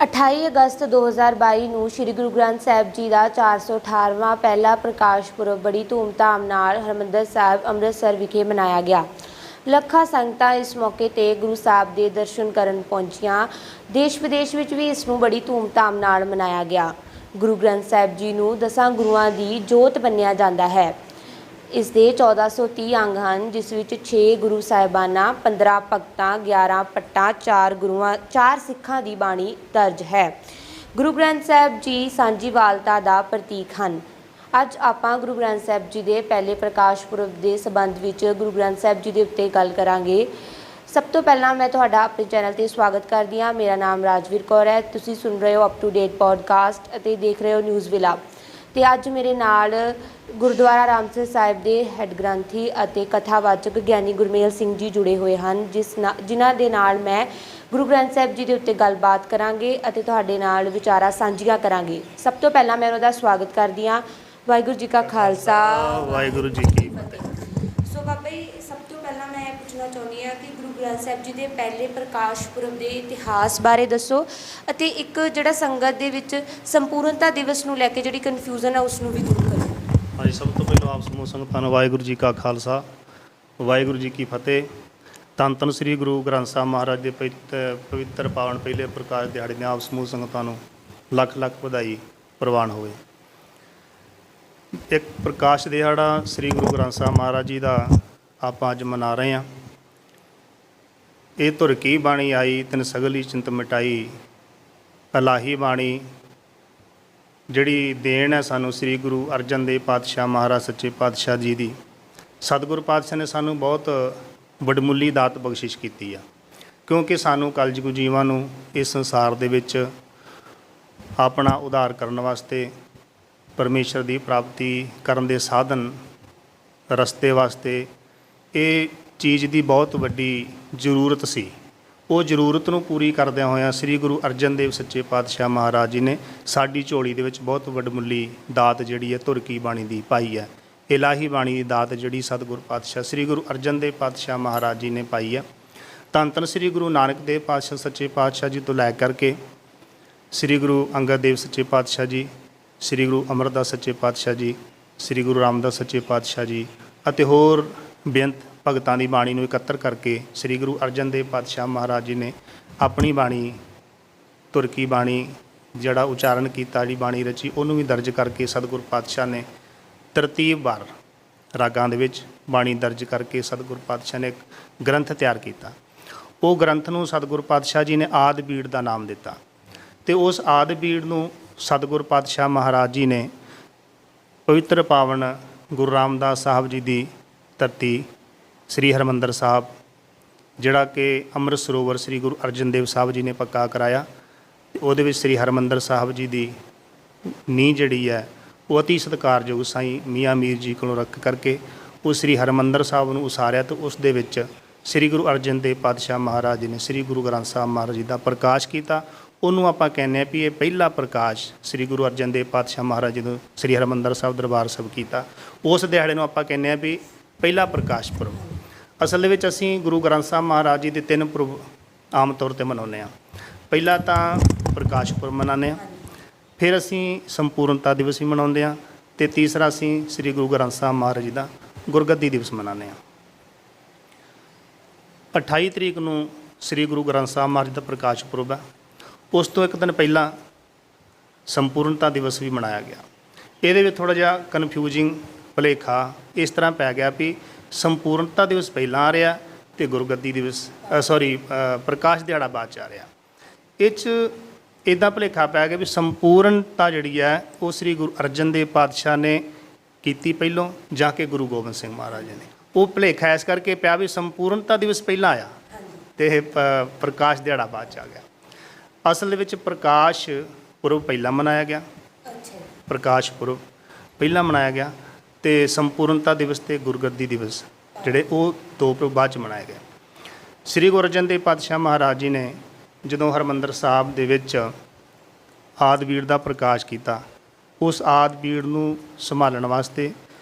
28 ਅਗਸਤ 2022 ਨੂੰ ਸ੍ਰੀ ਗੁਰੂ ਗ੍ਰੰਥ ਸਾਹਿਬ ਜੀ ਦਾ 418ਵਾਂ ਪਹਿਲਾ ਪ੍ਰਕਾਸ਼ ਪੁਰਬ ਬੜੀ ਧੂਮਧਾਮ ਨਾਲ ਹਰਿਮੰਦਰ ਸਾਹਿਬ ਅੰਮ੍ਰਿਤਸਰ ਵਿਖੇ ਮਨਾਇਆ ਗਿਆ। ਲੱਖਾਂ ਸੰਗਤਾਂ ਇਸ ਮੌਕੇ ਤੇ ਗੁਰੂ ਸਾਹਿਬ ਦੇ ਦਰਸ਼ਨ ਕਰਨ ਪਹੁੰਚੀਆਂ। ਦੇਸ਼ ਵਿਦੇਸ਼ ਵਿੱਚ ਵੀ ਇਸ ਨੂੰ ਬੜੀ ਧੂਮਧਾਮ ਨਾਲ ਮਨਾਇਆ ਗਿਆ। ਗੁਰੂ ਗ੍ਰੰਥ ਸਾਹਿਬ ਜੀ ਨੂੰ 10 ਗੁਰੂਆਂ ਦੀ ਜੋਤ ਮੰਨਿਆ ਜਾਂਦਾ ਹੈ। ਇਸ ਦੇ 1430 ਅੰਗ ਹਨ, ਜਿਸ ਵਿੱਚ 6 ਗੁਰੂ ਸਾਹਿਬਾਨਾਂ, 15 ਭਗਤਾਂ, 11 ਭੱਟਾਂ, 4 ਸਿੱਖਾਂ ਦੀ ਬਾਣੀ ਦਰਜ ਹੈ। ਗੁਰੂ ਗ੍ਰੰਥ ਸਾਹਿਬ ਜੀ ਸਾਂਝੀਵਾਲਤਾ ਦਾ ਪ੍ਰਤੀਕ ਹਨ। ਅੱਜ ਆਪਾਂ ਗੁਰੂ ਗ੍ਰੰਥ ਸਾਹਿਬ ਜੀ ਦੇ ਪਹਿਲੇ ਪ੍ਰਕਾਸ਼ ਪੁਰਬ ਦੇ ਸੰਬੰਧ ਵਿੱਚ ਗੁਰੂ ਗ੍ਰੰਥ ਸਾਹਿਬ ਜੀ ਦੇ ਉੱਤੇ ਗੱਲ ਕਰਾਂਗੇ। ਸਭ ਤੋਂ ਪਹਿਲਾਂ ਮੈਂ ਤੁਹਾਡਾ ਆਪਣੇ ਚੈਨਲ 'ਤੇ ਸਵਾਗਤ ਕਰਦੀ ਹਾਂ। ਮੇਰਾ ਨਾਮ ਰਾਜਵੀਰ ਕੌਰ ਹੈ। ਤੁਸੀਂ ਸੁਣ ਰਹੇ ਹੋ ਅਪ ਟੂ ਡੇਟ ਪੋਡਕਾਸਟ ਅਤੇ ਦੇਖ ਰਹੇ ਹੋ ਨਿਊਜ਼ ਵਿਲਾ। ਅਤੇ ਅੱਜ ਮੇਰੇ ਨਾਲ ਗੁਰਦੁਆਰਾ ਰਾਮਸਰ ਸਾਹਿਬ ਦੇ ਹੈੱਡ ਗ੍ਰੰਥੀ ਅਤੇ ਕਥਾਵਾਚਕ ਗਿਆਨੀ ਗੁਰਮੇਲ ਸਿੰਘ ਜੀ ਜੁੜੇ ਹੋਏ ਹਨ, ਜਿਨ੍ਹਾਂ ਦੇ ਨਾਲ ਮੈਂ ਗੁਰੂ ਗ੍ਰੰਥ ਸਾਹਿਬ ਜੀ ਦੇ ਉੱਤੇ ਗੱਲਬਾਤ ਕਰਾਂਗੇ ਅਤੇ ਤੁਹਾਡੇ ਨਾਲ ਵਿਚਾਰਾਂ ਸਾਂਝੀਆਂ ਕਰਾਂਗੇ। ਸਭ ਤੋਂ ਪਹਿਲਾਂ ਮੈਂ ਉਹਨਾਂ ਦਾ ਸਵਾਗਤ ਕਰਦੀ ਹਾਂ। ਵਾਹਿਗੁਰੂ ਜੀ ਕਾ ਖਾਲਸਾ, ਵਾਹਿਗੁਰੂ ਜੀ ਕੀ ਫਤਿਹ। ਸੋ ਬਾਬਾ ਜੀ, ਸਭ ਤੋਂ ਪਹਿਲਾਂ ਮੈਂ ਇਹ ਪੁੱਛਣਾ ਚਾਹੁੰਦੀ ਹਾਂ ਕਿ ਗੁਰੂ ਗ੍ਰੰਥ ਸਾਹਿਬ ਜੀ ਦੇ ਪਹਿਲੇ ਪ੍ਰਕਾਸ਼ ਪੁਰਬ ਦੇ ਇਤਿਹਾਸ ਬਾਰੇ ਦੱਸੋ ਅਤੇ ਇੱਕ ਜਿਹੜਾ ਸੰਗਤ ਦੇ ਵਿੱਚ ਸੰਪੂਰਨਤਾ ਦਿਵਸ ਨੂੰ ਲੈ ਕੇ ਜਿਹੜੀ ਕਨਫਿਊਜ਼ਨ ਹੈ ਉਸ ਨੂੰ ਵੀ ਦੂਰ ਕਰੋ। ਹਾਂਜੀ, ਸਭ ਤੋਂ ਪਹਿਲਾਂ ਆਪ ਸਮੂਹ ਸੰਗਤਾਂ ਨੂੰ ਵਾਹਿਗੁਰੂ ਜੀ ਕਾ ਖਾਲਸਾ, ਵਾਹਿਗੁਰੂ ਜੀ ਕੀ ਫਤਿਹ। ਧੰਨ ਧੰਨ ਸ੍ਰੀ ਗੁਰੂ ਗ੍ਰੰਥ ਸਾਹਿਬ ਮਹਾਰਾਜ ਦੇ ਪਵਿੱਤਰ ਪਾਵਨ ਪਹਿਲੇ ਪ੍ਰਕਾਸ਼ ਦਿਹਾੜੇ ਦੀਆਂ ਆਪ ਸਮੂਹ ਸੰਗਤਾਂ ਨੂੰ ਲੱਖ ਲੱਖ ਵਧਾਈ ਪ੍ਰਵਾਨ ਹੋਵੇ। ਇੱਕ ਪ੍ਰਕਾਸ਼ ਦਿਹਾੜਾ ਸ੍ਰੀ ਗੁਰੂ ਗ੍ਰੰਥ ਸਾਹਿਬ ਮਹਾਰਾਜ ਜੀ ਦਾ ਆਪਾਂ ਅੱਜ ਮਨਾ ਰਹੇ ਹਾਂ। ਇਹ ਧੁਰ ਕੀ ਬਾਣੀ ਆਈ ਤਿਨ ਸਗਲੀ ਚਿੰਤ ਮਿਟਾਈ, ਇਲਾਹੀ ਬਾਣੀ ਜਿਹੜੀ ਦੇਣ ਹੈ ਸਾਨੂੰ ਸ੍ਰੀ ਗੁਰੂ ਅਰਜਨ ਦੇਵ ਪਾਤਸ਼ਾਹ ਮਹਾਰਾਜ ਸੱਚੇ ਪਾਤਸ਼ਾਹ ਜੀ ਦੀ। ਸਤਿਗੁਰੂ ਪਾਤਸ਼ਾਹ ਨੇ ਸਾਨੂੰ ਬਹੁਤ ਵਡਮੁੱਲੀ ਦਾਤ ਬਖਸ਼ਿਸ਼ ਕੀਤੀ ਆ, ਕਿਉਂਕਿ ਸਾਨੂੰ ਕਲਯੁਗ ਜੀਵਾਂ ਨੂੰ ਇਸ ਸੰਸਾਰ ਦੇ ਵਿੱਚ ਆਪਣਾ ਉਧਾਰ ਕਰਨ ਵਾਸਤੇ, ਪਰਮੇਸ਼ਰ ਦੀ ਪ੍ਰਾਪਤੀ ਕਰਨ ਦੇ ਸਾਧਨ ਰਸਤੇ ਵਾਸਤੇ ਇਹ ਚੀਜ਼ ਦੀ ਬਹੁਤ ਵੱਡੀ ਜ਼ਰੂਰਤ ਸੀ। ਉਹ ਜ਼ਰੂਰਤ ਨੂੰ ਪੂਰੀ ਕਰਦਿਆਂ ਹੋਇਆਂ ਸ੍ਰੀ ਗੁਰੂ ਅਰਜਨ ਦੇਵ ਸੱਚੇ ਪਾਤਸ਼ਾਹ ਮਹਾਰਾਜ ਜੀ ਨੇ ਸਾਡੀ ਝੋਲੀ ਦੇ ਵਿੱਚ ਬਹੁਤ ਵਡਮੁੱਲੀ ਦਾਤ ਜਿਹੜੀ ਹੈ ਧੁਰ ਕੀ ਬਾਣੀ ਦੀ ਪਾਈ ਹੈ। ਇਲਾਹੀ ਬਾਣੀ ਦੀ ਦਾਤ ਜਿਹੜੀ ਸਤਿਗੁਰੂ ਪਾਤਸ਼ਾਹ ਸ੍ਰੀ ਗੁਰੂ ਅਰਜਨ ਦੇਵ ਪਾਤਸ਼ਾਹ ਮਹਾਰਾਜ ਜੀ ਨੇ ਪਾਈ ਹੈ। ਧੰਨ ਧੰਨ ਸ੍ਰੀ ਗੁਰੂ ਨਾਨਕ ਦੇਵ ਪਾਤਸ਼ਾਹ ਸੱਚੇ ਪਾਤਸ਼ਾਹ ਜੀ ਤੋਂ ਲੈ ਕਰਕੇ ਸ੍ਰੀ ਗੁਰੂ ਅੰਗਦ ਦੇਵ ਸੱਚੇ ਪਾਤਸ਼ਾਹ ਜੀ, ਸ੍ਰੀ ਗੁਰੂ ਅਮਰਦਾਸ ਸੱਚੇ ਪਾਤਸ਼ਾਹ ਜੀ, ਸ੍ਰੀ ਗੁਰੂ ਰਾਮਦਾਸ ਸੱਚੇ ਪਾਤਸ਼ਾਹ ਜੀ ਅਤੇ ਹੋਰ ਬੇਅੰਤ ਭਗਤਾਂ ਦੀ ਬਾਣੀ ਨੂੰ ਇਕੱਤਰ ਕਰਕੇ ਸ੍ਰੀ ਗੁਰੂ ਅਰਜਨ ਦੇਵ ਪਾਤਸ਼ਾਹ ਮਹਾਰਾਜ ਜੀ ਨੇ ਆਪਣੀ ਬਾਣੀ ਧੁਰ ਕੀ ਬਾਣੀ ਜਿਹੜਾ ਉਚਾਰਨ ਕੀਤਾ, ਜਿਹੜੀ ਬਾਣੀ ਰਚੀ, ਉਹਨੂੰ ਵੀ ਦਰਜ ਕਰਕੇ ਸਤਿਗੁਰੂ ਪਾਤਸ਼ਾਹ ਨੇ ਤਰਤੀਬਵਾਰ ਰਾਗਾਂ ਦੇ ਵਿੱਚ ਬਾਣੀ ਦਰਜ ਕਰਕੇ ਸਤਿਗੁਰੂ ਪਾਤਸ਼ਾਹ ਨੇ ਇੱਕ ਗ੍ਰੰਥ ਤਿਆਰ ਕੀਤਾ। ਉਹ ਗ੍ਰੰਥ ਨੂੰ ਸਤਿਗੁਰੂ ਪਾਤਸ਼ਾਹ ਜੀ ਨੇ ਆਦਿ ਬੀੜ ਦਾ ਨਾਮ ਦਿੱਤਾ ਅਤੇ ਉਸ ਆਦਿ ਬੀੜ ਨੂੰ ਸਤਿਗੁਰੂ ਪਾਤਸ਼ਾਹ ਮਹਾਰਾਜ ਜੀ ਨੇ ਪਵਿੱਤਰ ਪਾਵਨ ਗੁਰੂ ਰਾਮਦਾਸ ਸਾਹਿਬ ਜੀ ਦੀ ਧਰਤੀ ਸ੍ਰੀ ਹਰਿਮੰਦਰ ਸਾਹਿਬ, ਜਿਹੜਾ ਕਿ ਅੰਮ੍ਰਿਤ ਸਰੋਵਰ ਸ੍ਰੀ ਗੁਰੂ ਅਰਜਨ ਦੇਵ ਸਾਹਿਬ ਜੀ ਨੇ ਪੱਕਾ ਕਰਾਇਆ, ਅਤੇ ਉਹਦੇ ਵਿੱਚ ਸ੍ਰੀ ਹਰਿਮੰਦਰ ਸਾਹਿਬ ਜੀ ਦੀ ਨੀਂਹ ਜਿਹੜੀ ਹੈ ਉਹ ਅਤੀ ਸਤਿਕਾਰਯੋਗ ਸਾਈਂ ਮੀਆਂ ਮੀਰ ਜੀ ਕੋਲੋਂ ਰੱਖ ਕਰਕੇ ਉਹ ਸ੍ਰੀ ਹਰਿਮੰਦਰ ਸਾਹਿਬ ਨੂੰ ਉਸਾਰਿਆ ਅਤੇ ਉਸ ਦੇ ਵਿੱਚ ਸ੍ਰੀ ਗੁਰੂ ਅਰਜਨ ਦੇਵ ਪਾਤਸ਼ਾਹ ਮਹਾਰਾਜ ਜੀ ਨੇ ਸ੍ਰੀ ਗੁਰੂ ਗ੍ਰੰਥ ਸਾਹਿਬ ਮਹਾਰਾਜ ਜੀ ਦਾ ਪ੍ਰਕਾਸ਼ ਕੀਤਾ। ਉਹਨੂੰ ਆਪਾਂ ਕਹਿੰਦੇ ਹਾਂ ਵੀ ਇਹ ਪਹਿਲਾ ਪ੍ਰਕਾਸ਼ ਸ੍ਰੀ ਗੁਰੂ ਅਰਜਨ ਦੇਵ ਪਾਤਸ਼ਾਹ ਮਹਾਰਾਜ ਜੀ ਨੂੰ ਸ੍ਰੀ ਹਰਿਮੰਦਰ ਸਾਹਿਬ ਦਰਬਾਰ ਸਾਹਿਬ ਕੀਤਾ। ਉਸ ਦਿਹਾੜੇ ਨੂੰ ਆਪਾਂ ਕਹਿੰਦੇ ਹਾਂ ਵੀ ਪਹਿਲਾ ਪ੍ਰਕਾਸ਼ ਪੁਰਬ। ਅਸਲ ਦੇ ਵਿੱਚ ਅਸੀਂ ਗੁਰੂ ਗ੍ਰੰਥ ਸਾਹਿਬ ਮਹਾਰਾਜ ਜੀ ਦੇ 3 ਪੁਰਬ ਆਮ ਤੌਰ 'ਤੇ ਮਨਾਉਂਦੇ ਹਾਂ। ਪਹਿਲਾ ਤਾਂ ਪ੍ਰਕਾਸ਼ ਪੁਰਬ ਮਨਾਉਂਦੇ ਹਾਂ, ਫਿਰ ਅਸੀਂ ਸੰਪੂਰਨਤਾ ਦਿਵਸ ਵੀ ਮਨਾਉਂਦੇ ਹਾਂ, ਅਤੇ ਤੀਸਰਾ ਅਸੀਂ ਸ੍ਰੀ ਗੁਰੂ ਗ੍ਰੰਥ ਸਾਹਿਬ ਮਹਾਰਾਜ ਜੀ ਦਾ ਗੁਰਗੱਦੀ ਦਿਵਸ ਮਨਾਉਂਦੇ ਹਾਂ। 28 ਤਰੀਕ ਨੂੰ ਸ੍ਰੀ ਗੁਰੂ ਗ੍ਰੰਥ ਸਾਹਿਬ ਮਹਾਰਾਜ ਦਾ ਪ੍ਰਕਾਸ਼ ਪੁਰਬ ਹੈ। ਉਸ ਤੋਂ ਇੱਕ ਦਿਨ ਪਹਿਲਾਂ ਸੰਪੂਰਨਤਾ ਦਿਵਸ ਵੀ ਮਨਾਇਆ ਗਿਆ। ਇਹਦੇ ਵਿੱਚ ਥੋੜ੍ਹਾ ਜਿਹਾ ਕਨਫਿਊਜ਼ਿੰਗ ਭੁਲੇਖਾ ਇਸ ਤਰ੍ਹਾਂ ਪੈ ਗਿਆ ਵੀ ਸੰਪੂਰਨਤਾ ਦਿਵਸ ਪਹਿਲਾਂ ਆ ਰਿਹਾ ਅਤੇ ਗੁਰਗੱਦੀ ਦਿਵਸ ਪ੍ਰਕਾਸ਼ ਦਿਹਾੜਾ ਬਾਅਦ 'ਚ ਆ ਰਿਹਾ। ਇਹ 'ਚ ਇੱਦਾਂ ਭੁਲੇਖਾ ਪੈ ਗਿਆ ਵੀ ਸੰਪੂਰਨਤਾ ਜਿਹੜੀ ਹੈ ਉਹ ਸ੍ਰੀ ਗੁਰੂ ਅਰਜਨ ਦੇਵ ਪਾਤਸ਼ਾਹ ਨੇ ਕੀਤੀ ਪਹਿਲੋਂ, ਜਾਂ ਕਿ ਗੁਰੂ ਗੋਬਿੰਦ ਸਿੰਘ ਮਹਾਰਾਜ ਜੀ ਨੇ। ਉਹ ਭੁਲੇਖਾ ਇਸ ਕਰਕੇ ਪਿਆ ਵੀ ਸੰਪੂਰਨਤਾ ਦਿਵਸ ਪਹਿਲਾਂ ਆਇਆ ਅਤੇ ਇਹ ਪ੍ਰਕਾਸ਼ ਦਿਹਾੜਾ ਬਾਅਦ 'ਚ ਆ ਗਿਆ। ਅਸਲ ਦੇ ਵਿੱਚ ਪ੍ਰਕਾਸ਼ ਪੁਰਬ ਪਹਿਲਾਂ ਮਨਾਇਆ ਗਿਆ, ਪ੍ਰਕਾਸ਼ ਪੁਰਬ ਪਹਿਲਾਂ ਮਨਾਇਆ ਗਿਆ, ਅਤੇ ਸੰਪੂਰਨਤਾ ਦਿਵਸ ਅਤੇ ਗੁਰਗੱਦੀ ਦਿਵਸ ਜਿਹੜੇ ਉਹ 2 ਪੁਰਬ ਬਾਅਦ 'ਚ ਮਨਾਏ ਗਏ। ਸ੍ਰੀ ਗੁਰੂ ਅਰਜਨ ਦੇਵ ਪਾਤਸ਼ਾਹ ਮਹਾਰਾਜ ਜੀ ਨੇ ਜਦੋਂ ਹਰਿਮੰਦਰ ਸਾਹਿਬ ਦੇ ਵਿੱਚ ਆਦਿ ਬੀੜ ਦਾ ਪ੍ਰਕਾਸ਼ ਕੀਤਾ, ਉਸ ਆਦਿ ਬੀੜ ਨੂੰ ਸੰਭਾਲਣ ਵਾਸਤੇ,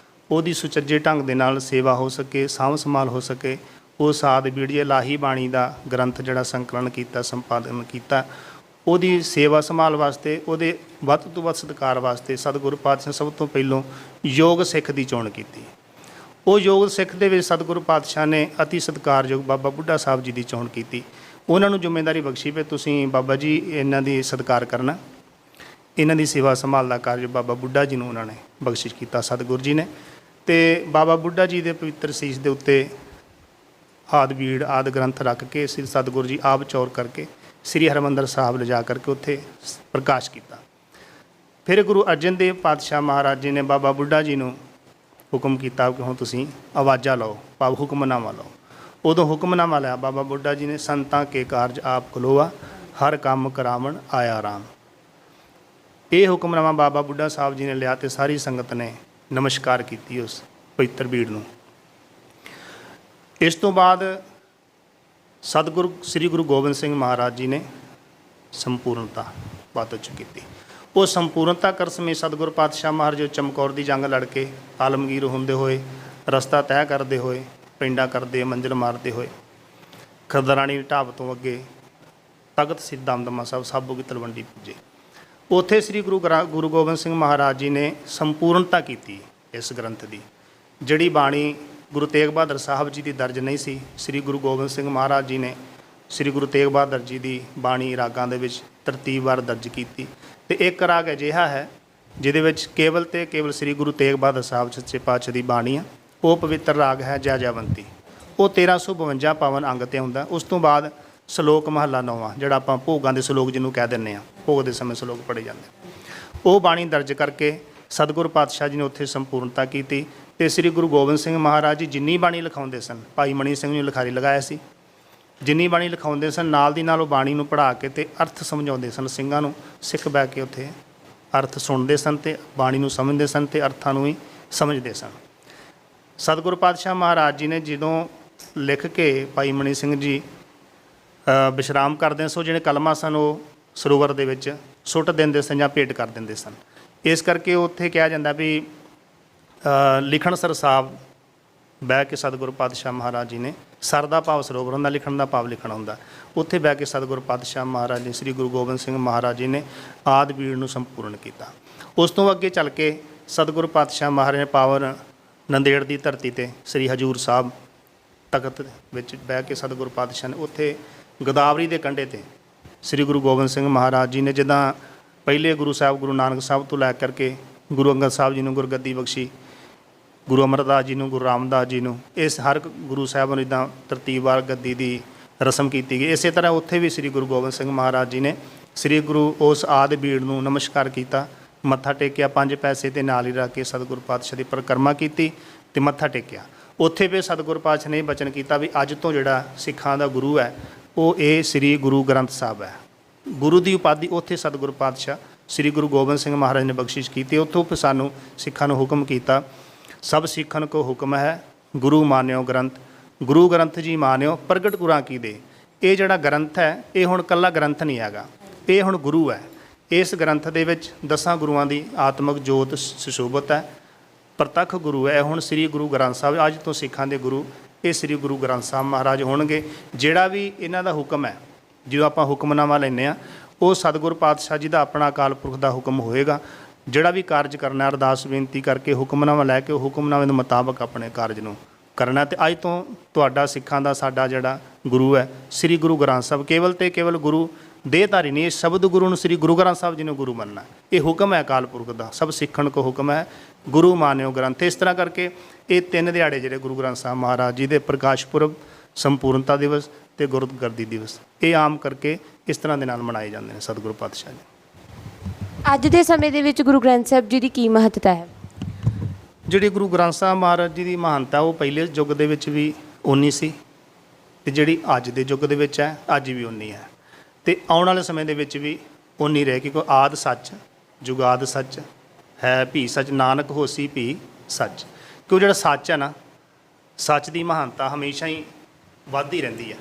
ਉਹਦੀ ਸੁਚੱਜੇ ਢੰਗ ਦੇ ਨਾਲ ਸੇਵਾ ਹੋ ਸਕੇ, ਸਾਂਭ ਸੰਭਾਲ ਹੋ ਸਕੇ, ਉਸ ਆਦਿ ਬੀੜ ਇਲਾਹੀ ਬਾਣੀ ਦਾ ਗ੍ਰੰਥ ਜਿਹੜਾ ਸੰਕਲਨ ਕੀਤਾ, ਸੰਪਾਦਨ ਕੀਤਾ, ਉਹਦੀ ਸੇਵਾ ਸੰਭਾਲ ਵਾਸਤੇ, ਉਹਦੇ ਵੱਧ ਤੋਂ ਵੱਧ ਸਤਿਕਾਰ ਵਾਸਤੇ ਸਤਿਗੁਰੂ ਪਾਤਸ਼ਾਹ ਸਭ ਤੋਂ ਪਹਿਲੋਂ ਯੋਗ ਸਿੱਖ ਦੀ ਚੋਣ ਕੀਤੀ। ਉਹ ਯੋਗ ਸਿੱਖ ਦੇ ਵਿੱਚ ਸਤਿਗੁਰੂ ਪਾਤਸ਼ਾਹ ਨੇ ਅਤੀ ਸਤਿਕਾਰਯੋਗ ਬਾਬਾ ਬੁੱਢਾ ਸਾਹਿਬ ਜੀ ਦੀ ਚੋਣ ਕੀਤੀ। ਉਹਨਾਂ ਨੂੰ ਜ਼ਿੰਮੇਵਾਰੀ ਬਖਸ਼ੀ ਵੀ ਤੁਸੀਂ ਬਾਬਾ ਜੀ ਇਹਨਾਂ ਦੀ ਸਤਿਕਾਰ ਕਰਨਾ, ਇਹਨਾਂ ਦੀ ਸੇਵਾ ਸੰਭਾਲ ਦਾ ਕਾਰਜ ਬਾਬਾ ਬੁੱਢਾ ਜੀ ਨੂੰ ਉਹਨਾਂ ਨੇ ਬਖਸ਼ਿਸ਼ ਕੀਤਾ ਸਤਿਗੁਰੂ ਜੀ ਨੇ। ਅਤੇ ਬਾਬਾ ਬੁੱਢਾ ਜੀ ਦੇ ਪਵਿੱਤਰ ਸੀਸ ਦੇ ਉੱਤੇ ਆਦਿ ਬੀੜ ਆਦਿ ਗ੍ਰੰਥ ਰੱਖ ਕੇ ਸ੍ਰੀ ਸਤਿਗੁਰੂ ਜੀ ਆਪ ਚੌਰ ਕਰਕੇ ਸ੍ਰੀ ਹਰਿਮੰਦਰ ਸਾਹਿਬ ਲਿਜਾ ਕਰਕੇ ਉੱਥੇ ਪ੍ਰਕਾਸ਼ ਕੀਤਾ। ਫਿਰ ਗੁਰੂ ਅਰਜਨ ਦੇਵ ਪਾਤਸ਼ਾਹ ਮਹਾਰਾਜ ਜੀ ਨੇ ਬਾਬਾ ਬੁੱਢਾ ਜੀ ਨੂੰ ਹੁਕਮ ਕੀਤਾ ਕਿ ਹੁਣ ਤੁਸੀਂ ਆਵਾਜ਼ਾਂ ਲਓ, ਭਾਵ ਹੁਕਮਨਾਮਾ ਲਓ। ਉਦੋਂ ਹੁਕਮਨਾਮਾ ਲਿਆ ਬਾਬਾ ਬੁੱਢਾ ਜੀ ਨੇ, ਸੰਤਾਂ ਕੇ ਕਾਰਜ ਆਪ ਖਲੋਆ, ਹਰ ਕੰਮ ਕਰਾਵਣ ਆਇਆ ਰਾਮ। ਇਹ ਹੁਕਮਨਾਮਾ ਬਾਬਾ ਬੁੱਢਾ ਸਾਹਿਬ ਜੀ ਨੇ ਲਿਆ ਅਤੇ ਸਾਰੀ ਸੰਗਤ ਨੇ ਨਮਸਕਾਰ ਕੀਤੀ ਉਸ ਪਵਿੱਤਰ ਬੀੜ ਨੂੰ। ਇਸ ਤੋਂ ਬਾਅਦ ਸਤਿਗੁਰੂ ਸ੍ਰੀ ਗੁਰੂ ਗੋਬਿੰਦ ਸਿੰਘ ਮਹਾਰਾਜ ਜੀ ਨੇ ਸੰਪੂਰਨਤਾ ਬਾਤ ਉੱਚ ਕੀਤੀ। ਉਹ ਸੰਪੂਰਨਤਾ ਕਰ ਸਮੇਂ ਸਤਿਗੁਰੂ ਪਾਤਸ਼ਾਹ ਮਹਾਰਾਜ ਚਮਕੌਰ ਦੀ ਜੰਗ ਲੜ ਕੇ ਆਲਮਗੀਰ ਹੁੰਦੇ ਹੋਏ, ਰਸਤਾ ਤੈਅ ਕਰਦੇ ਹੋਏ, ਪਿੰਡਾਂ ਕਰਦੇ ਮੰਜ਼ਿਲ ਮਾਰਦੇ ਹੋਏ ਖਰਦਰਾਣੀ ਢਾਬ ਤੋਂ ਅੱਗੇ ਤਖਤ ਸ੍ਰੀ ਦਮਦਮਾ ਸਾਹਿਬ ਸਾਬੋ ਕੀ ਤਲਵੰਡੀ ਪੁੱਜੇ। ਉੱਥੇ ਸ੍ਰੀ ਗੁਰੂ ਗੋਬਿੰਦ ਸਿੰਘ ਮਹਾਰਾਜ ਜੀ ਨੇ ਸੰਪੂਰਨਤਾ ਕੀਤੀ ਇਸ ਗ੍ਰੰਥ ਦੀ। ਜਿਹੜੀ ਬਾਣੀ ਗੁਰੂ ਤੇਗ ਬਹਾਦਰ ਸਾਹਿਬ ਜੀ ਦੀ ਦਰਜ ਨਹੀਂ ਸੀ, ਸ੍ਰੀ ਗੁਰੂ ਗੋਬਿੰਦ ਸਿੰਘ ਮਹਾਰਾਜ ਜੀ ਨੇ ਸ੍ਰੀ ਗੁਰੂ ਤੇਗ ਬਹਾਦਰ ਜੀ ਦੀ ਬਾਣੀ ਰਾਗਾਂ ਦੇ ਵਿੱਚ ਤਰਤੀਬਵਾਰ ਦਰਜ ਕੀਤੀ। ਅਤੇ ਇੱਕ ਰਾਗ ਅਜਿਹਾ ਹੈ ਜਿਹਦੇ ਵਿੱਚ ਕੇਵਲ ਅਤੇ ਕੇਵਲ ਸ੍ਰੀ ਗੁਰੂ ਤੇਗ ਬਹਾਦਰ ਸਾਹਿਬ ਸੱਚੇ ਪਾਤਸ਼ਾਹ ਦੀ ਬਾਣੀ ਆ। ਉਹ ਪਵਿੱਤਰ ਰਾਗ ਹੈ ਜੈ ਜੈਵੰਤੀ। ਉਹ 1352 ਪਾਵਨ ਅੰਗ 'ਤੇ ਹੁੰਦਾ। ਉਸ ਤੋਂ ਬਾਅਦ ਸ਼ਲੋਕ ਮਹੱਲਾ 9ਵਾਂ, ਜਿਹੜਾ ਆਪਾਂ ਭੋਗਾਂ ਦੇ ਸ਼ਲੋਕ ਜਿਹਨੂੰ ਕਹਿ ਦਿੰਦੇ ਹਾਂ, ਭੋਗ ਦੇ ਸਮੇਂ ਸ਼ਲੋਕ ਪੜ੍ਹੇ ਜਾਂਦੇ, ਉਹ ਬਾਣੀ ਦਰਜ ਕਰਕੇ ਸਤਿਗੁਰੂ ਪਾਤਸ਼ਾਹ ਜੀ ਨੇ ਉੱਥੇ ਸੰਪੂਰਨਤਾ ਕੀਤੀ। ਅਤੇ ਸ੍ਰੀ ਗੁਰੂ ਗੋਬਿੰਦ ਸਿੰਘ ਮਹਾਰਾਜ ਜੀ ਜਿੰਨੀ ਬਾਣੀ ਲਿਖਾਉਂਦੇ ਸਨ, ਭਾਈ ਮਣੀ ਸਿੰਘ ਨੂੰ ਲਿਖਾਰੀ ਲਗਾਇਆ ਸੀ, ਜਿੰਨੀ ਬਾਣੀ ਲਿਖਾਉਂਦੇ ਸਨ ਨਾਲ ਦੀ ਨਾਲ ਉਹ ਬਾਣੀ ਨੂੰ ਪੜ੍ਹਾ ਕੇ ਅਤੇ ਅਰਥ ਸਮਝਾਉਂਦੇ ਸਨ ਸਿੰਘਾਂ ਨੂੰ। ਸਿੱਖ ਬਹਿ ਕੇ ਉੱਥੇ ਅਰਥ ਸੁਣਦੇ ਸਨ ਅਤੇ ਬਾਣੀ ਨੂੰ ਸਮਝਦੇ ਸਨ ਅਤੇ ਅਰਥਾਂ ਨੂੰ ਵੀ ਸਮਝਦੇ ਸਨ। ਸਤਿਗੁਰੂ ਪਾਤਸ਼ਾਹ ਮਹਾਰਾਜ ਜੀ ਨੇ ਜਦੋਂ ਲਿਖ ਕੇ ਭਾਈ ਮਣੀ ਸਿੰਘ ਜੀ ਵਿਸ਼ਰਾਮ ਕਰਦੇ ਸੋ ਜਿਹੜੇ ਕਲਮਾਂ ਸਨ ਉਹ ਸਰੋਵਰ ਦੇ ਵਿੱਚ ਸੁੱਟ ਦਿੰਦੇ ਸਨ ਜਾਂ ਭੇਟ ਕਰ ਦਿੰਦੇ ਸਨ। ਇਸ ਕਰਕੇ ਉੱਥੇ ਕਿਹਾ ਜਾਂਦਾ ਵੀ ਲਿਖਣ ਸਰ ਸਾਹਿਬ ਬਹਿ ਕੇ ਸਤਿਗੁਰੂ ਪਾਤਸ਼ਾਹ ਮਹਾਰਾਜ ਜੀ ਨੇ, ਸਰ ਦਾ ਭਾਵ ਸਰੋਵਰ ਹੁੰਦਾ, ਲਿਖਣ ਦਾ ਭਾਵ ਲਿਖਣਾ ਹੁੰਦਾ, ਉੱਥੇ ਬਹਿ ਕੇ ਸਤਿਗੁਰੂ ਪਾਤਸ਼ਾਹ ਮਹਾਰਾਜ ਜੀ ਸ੍ਰੀ ਗੁਰੂ ਗੋਬਿੰਦ ਸਿੰਘ ਮਹਾਰਾਜ ਜੀ ਨੇ ਆਦਿ ਬੀੜ ਨੂੰ ਸੰਪੂਰਨ ਕੀਤਾ। ਉਸ ਤੋਂ ਅੱਗੇ ਚੱਲ ਕੇ ਸਤਿਗੁਰੂ ਪਾਤਸ਼ਾਹ ਮਹਾਰਾਜ ਨੇ ਪਾਵਨ ਨੰਦੇੜ ਦੀ ਧਰਤੀ 'ਤੇ ਸ੍ਰੀ ਹਜ਼ੂਰ ਸਾਹਿਬ ਤਖਤ ਵਿੱਚ ਬਹਿ ਕੇ ਸਤਿਗੁਰੂ ਪਾਤਸ਼ਾਹ ਨੇ ਉੱਥੇ ਗੋਦਾਵਰੀ ਦੇ ਕੰਢੇ 'ਤੇ ਸ੍ਰੀ ਗੁਰੂ ਗੋਬਿੰਦ ਸਿੰਘ ਮਹਾਰਾਜ ਜੀ ਨੇ ਜਿੱਦਾਂ ਪਹਿਲੇ ਗੁਰੂ ਸਾਹਿਬ ਗੁਰੂ ਨਾਨਕ ਸਾਹਿਬ ਤੋਂ ਲੈ ਕਰਕੇ ਗੁਰੂ ਅੰਗਦ ਸਾਹਿਬ ਜੀ ਨੂੰ ਗੁਰਗੱਦੀ ਬਖਸ਼ੀ, ਗੁਰੂ ਅਮਰਦਾਸ ਜੀ ਨੂੰ, ਗੁਰੂ ਰਾਮਦਾਸ ਜੀ ਨੂੰ, ਇਸ ਹਰ ਗੁਰੂ ਸਾਹਿਬ ਨੂੰ ਇੱਦਾਂ ਤਰਤੀਬਵਾਰ ਗੱਦੀ ਦੀ ਰਸਮ ਕੀਤੀ ਗਈ। ਇਸੇ ਤਰ੍ਹਾਂ ਉੱਥੇ ਵੀ ਸ੍ਰੀ ਗੁਰੂ ਗੋਬਿੰਦ ਸਿੰਘ ਮਹਾਰਾਜ ਜੀ ਨੇ ਸ੍ਰੀ ਗੁਰੂ ਉਸ ਆਦਿ ਬੀੜ ਨੂੰ ਨਮਸਕਾਰ ਕੀਤਾ, ਮੱਥਾ ਟੇਕਿਆ, 5 ਪੈਸੇ ਤੇ ਨਾਲ ਹੀ ਰੱਖ ਕੇ ਸਤਿਗੁਰੂ ਪਾਤਸ਼ਾਹ ਦੀ ਪਰਿਕਰਮਾ ਕੀਤੀ ਅਤੇ ਮੱਥਾ ਟੇਕਿਆ। ਉੱਥੇ ਵੀ ਸਤਿਗੁਰੂ ਪਾਤਸ਼ਾਹ ਨੇ ਬਚਨ ਕੀਤਾ ਵੀ ਅੱਜ ਤੋਂ ਜਿਹੜਾ ਸਿੱਖਾਂ ਦਾ ਗੁਰੂ ਹੈ ਉਹ ਇਹ ਸ੍ਰੀ ਗੁਰੂ ਗ੍ਰੰਥ ਸਾਹਿਬ ਹੈ। ਗੁਰੂ ਦੀ ਉਪਾਧੀ ਉੱਥੇ ਸਤਿਗੁਰੂ ਪਾਤਸ਼ਾਹ ਸ੍ਰੀ ਗੁਰੂ ਗੋਬਿੰਦ ਸਿੰਘ ਮਹਾਰਾਜ ਨੇ ਬਖਸ਼ਿਸ਼ ਕੀਤੀ। ਉੱਥੋਂ ਫਿਰ ਸਾਨੂੰ ਸਿੱਖਾਂ ਨੂੰ ਹੁਕਮ ਕੀਤਾ, ਸਭ ਸਿੱਖਣ ਕੋ ਹੁਕਮ ਹੈ ਗੁਰੂ ਮਾਨਿਓ ਗ੍ਰੰਥ, ਗੁਰੂ ਗ੍ਰੰਥ ਜੀ ਮਾਨਿਓ ਪ੍ਰਗਟ ਗੁਰਾਂ ਕੀ ਦੇ। ਇਹ ਜਿਹੜਾ ਗ੍ਰੰਥ ਹੈ ਇਹ ਹੁਣ ਇਕੱਲਾ ਗ੍ਰੰਥ ਨਹੀਂ ਹੈਗਾ, ਇਹ ਹੁਣ ਗੁਰੂ ਹੈ। ਇਸ ਗ੍ਰੰਥ ਦੇ ਵਿੱਚ 10 ਗੁਰੂਆਂ ਦੀ ਆਤਮਿਕ ਜੋਤ ਸੁਸ਼ੋਭਿਤ ਹੈ, ਪ੍ਰਤੱਖ ਗੁਰੂ ਹੈ। ਹੁਣ ਸ੍ਰੀ ਗੁਰੂ ਗ੍ਰੰਥ ਸਾਹਿਬ ਅੱਜ ਤੋਂ ਸਿੱਖਾਂ ਦੇ ਗੁਰੂ ਇਹ ਸ੍ਰੀ ਗੁਰੂ ਗ੍ਰੰਥ ਸਾਹਿਬ ਮਹਾਰਾਜ ਹੋਣਗੇ। ਜਿਹੜਾ ਵੀ ਇਹਨਾਂ ਦਾ ਹੁਕਮ ਹੈ, ਜਦੋਂ ਆਪਾਂ ਹੁਕਮਨਾਮਾ ਲੈਂਦੇ ਹਾਂ, ਉਹ ਸਤਿਗੁਰੂ ਪਾਤਸ਼ਾਹ ਜੀ ਦਾ ਆਪਣਾ ਅਕਾਲ ਪੁਰਖ ਦਾ ਹੁਕਮ ਹੋਏਗਾ। ਜਿਹੜਾ ਵੀ ਕਾਰਜ ਕਰਨਾ ਅਰਦਾਸ ਬੇਨਤੀ ਕਰਕੇ ਹੁਕਮਨਾਮਾ ਲੈ ਕੇ ਉਹ ਹੁਕਮਨਾਮੇ ਦੇ ਮੁਤਾਬਕ ਆਪਣੇ ਕਾਰਜ ਨੂੰ ਕਰਨਾ। ਅਤੇ ਅੱਜ ਤੋਂ ਤੁਹਾਡਾ ਸਿੱਖਾਂ ਦਾ ਸਾਡਾ ਜਿਹੜਾ ਗੁਰੂ ਹੈ ਸ੍ਰੀ ਗੁਰੂ ਗ੍ਰੰਥ ਸਾਹਿਬ, ਕੇਵਲ ਅਤੇ ਕੇਵਲ ਗੁਰੂ ਦੇਹਧਾਰੀ ਨਹੀਂ, ਇਸ ਸ਼ਬਦ ਗੁਰੂ ਨੂੰ ਸ੍ਰੀ ਗੁਰੂ ਗ੍ਰੰਥ ਸਾਹਿਬ ਜੀ ਨੂੰ ਗੁਰੂ ਮੰਨਣਾ। ਇਹ ਹੁਕਮ ਹੈ ਅਕਾਲ ਪੁਰਖ ਦਾ, ਸਭ ਸਿੱਖਣ ਕੋ ਹੁਕਮ ਹੈ ਗੁਰੂ ਮਾਨਿਓ ਗ੍ਰੰਥ। ਇਸ ਤਰ੍ਹਾਂ ਕਰਕੇ ਇਹ 3 ਦਿਹਾੜੇ ਜਿਹੜੇ ਗੁਰੂ ਗ੍ਰੰਥ ਸਾਹਿਬ ਮਹਾਰਾਜ ਜੀ ਦੇ ਪ੍ਰਕਾਸ਼ ਪੁਰਬ, ਸੰਪੂਰਨਤਾ ਦਿਵਸ ਅਤੇ ਗੁਰਗੱਦੀ ਦਿਵਸ, ਇਹ ਆਮ ਕਰਕੇ ਇਸ ਤਰ੍ਹਾਂ ਦੇ ਨਾਲ ਮਨਾਏ ਜਾਂਦੇ ਨੇ ਸਤਿਗੁਰੂ ਪਾਤਸ਼ਾਹ ਜੀ। ਅੱਜ ਦੇ ਸਮੇਂ ਦੇ ਵਿੱਚ ਗੁਰੂ ਗ੍ਰੰਥ ਸਾਹਿਬ ਜੀ ਦੀ ਕੀ ਮਹੱਤਤਾ ਹੈ? ਜਿਹੜੀ ਗੁਰੂ ਗ੍ਰੰਥ ਸਾਹਿਬ ਮਹਾਰਾਜ ਜੀ ਦੀ ਮਹਾਨਤਾ ਉਹ ਪਹਿਲੇ ਯੁੱਗ ਦੇ ਵਿੱਚ ਵੀ ਓਨੀ ਸੀ ਅਤੇ ਜਿਹੜੀ ਅੱਜ ਦੇ ਯੁੱਗ ਦੇ ਵਿੱਚ ਹੈ ਅੱਜ ਵੀ ਓਨੀ ਹੈ ਅਤੇ ਆਉਣ ਵਾਲੇ ਸਮੇਂ ਦੇ ਵਿੱਚ ਵੀ ਓਨੀ ਰਹੇਗੀ। ਕੋਈ ਆਦਿ ਸੱਚ ਜੁਗਾਦ ਸੱਚ ਹੈ ਭੀ ਸੱਚ, ਨਾਨਕ ਹੋਸੀ ਭੀ ਸੱਚ। ਕਿਉਂ ਜਿਹੜਾ ਸੱਚ ਹੈ ਨਾ, ਸੱਚ ਦੀ ਮਹਾਨਤਾ ਹਮੇਸ਼ਾ ਹੀ ਵੱਧਦੀ ਰਹਿੰਦੀ ਹੈ।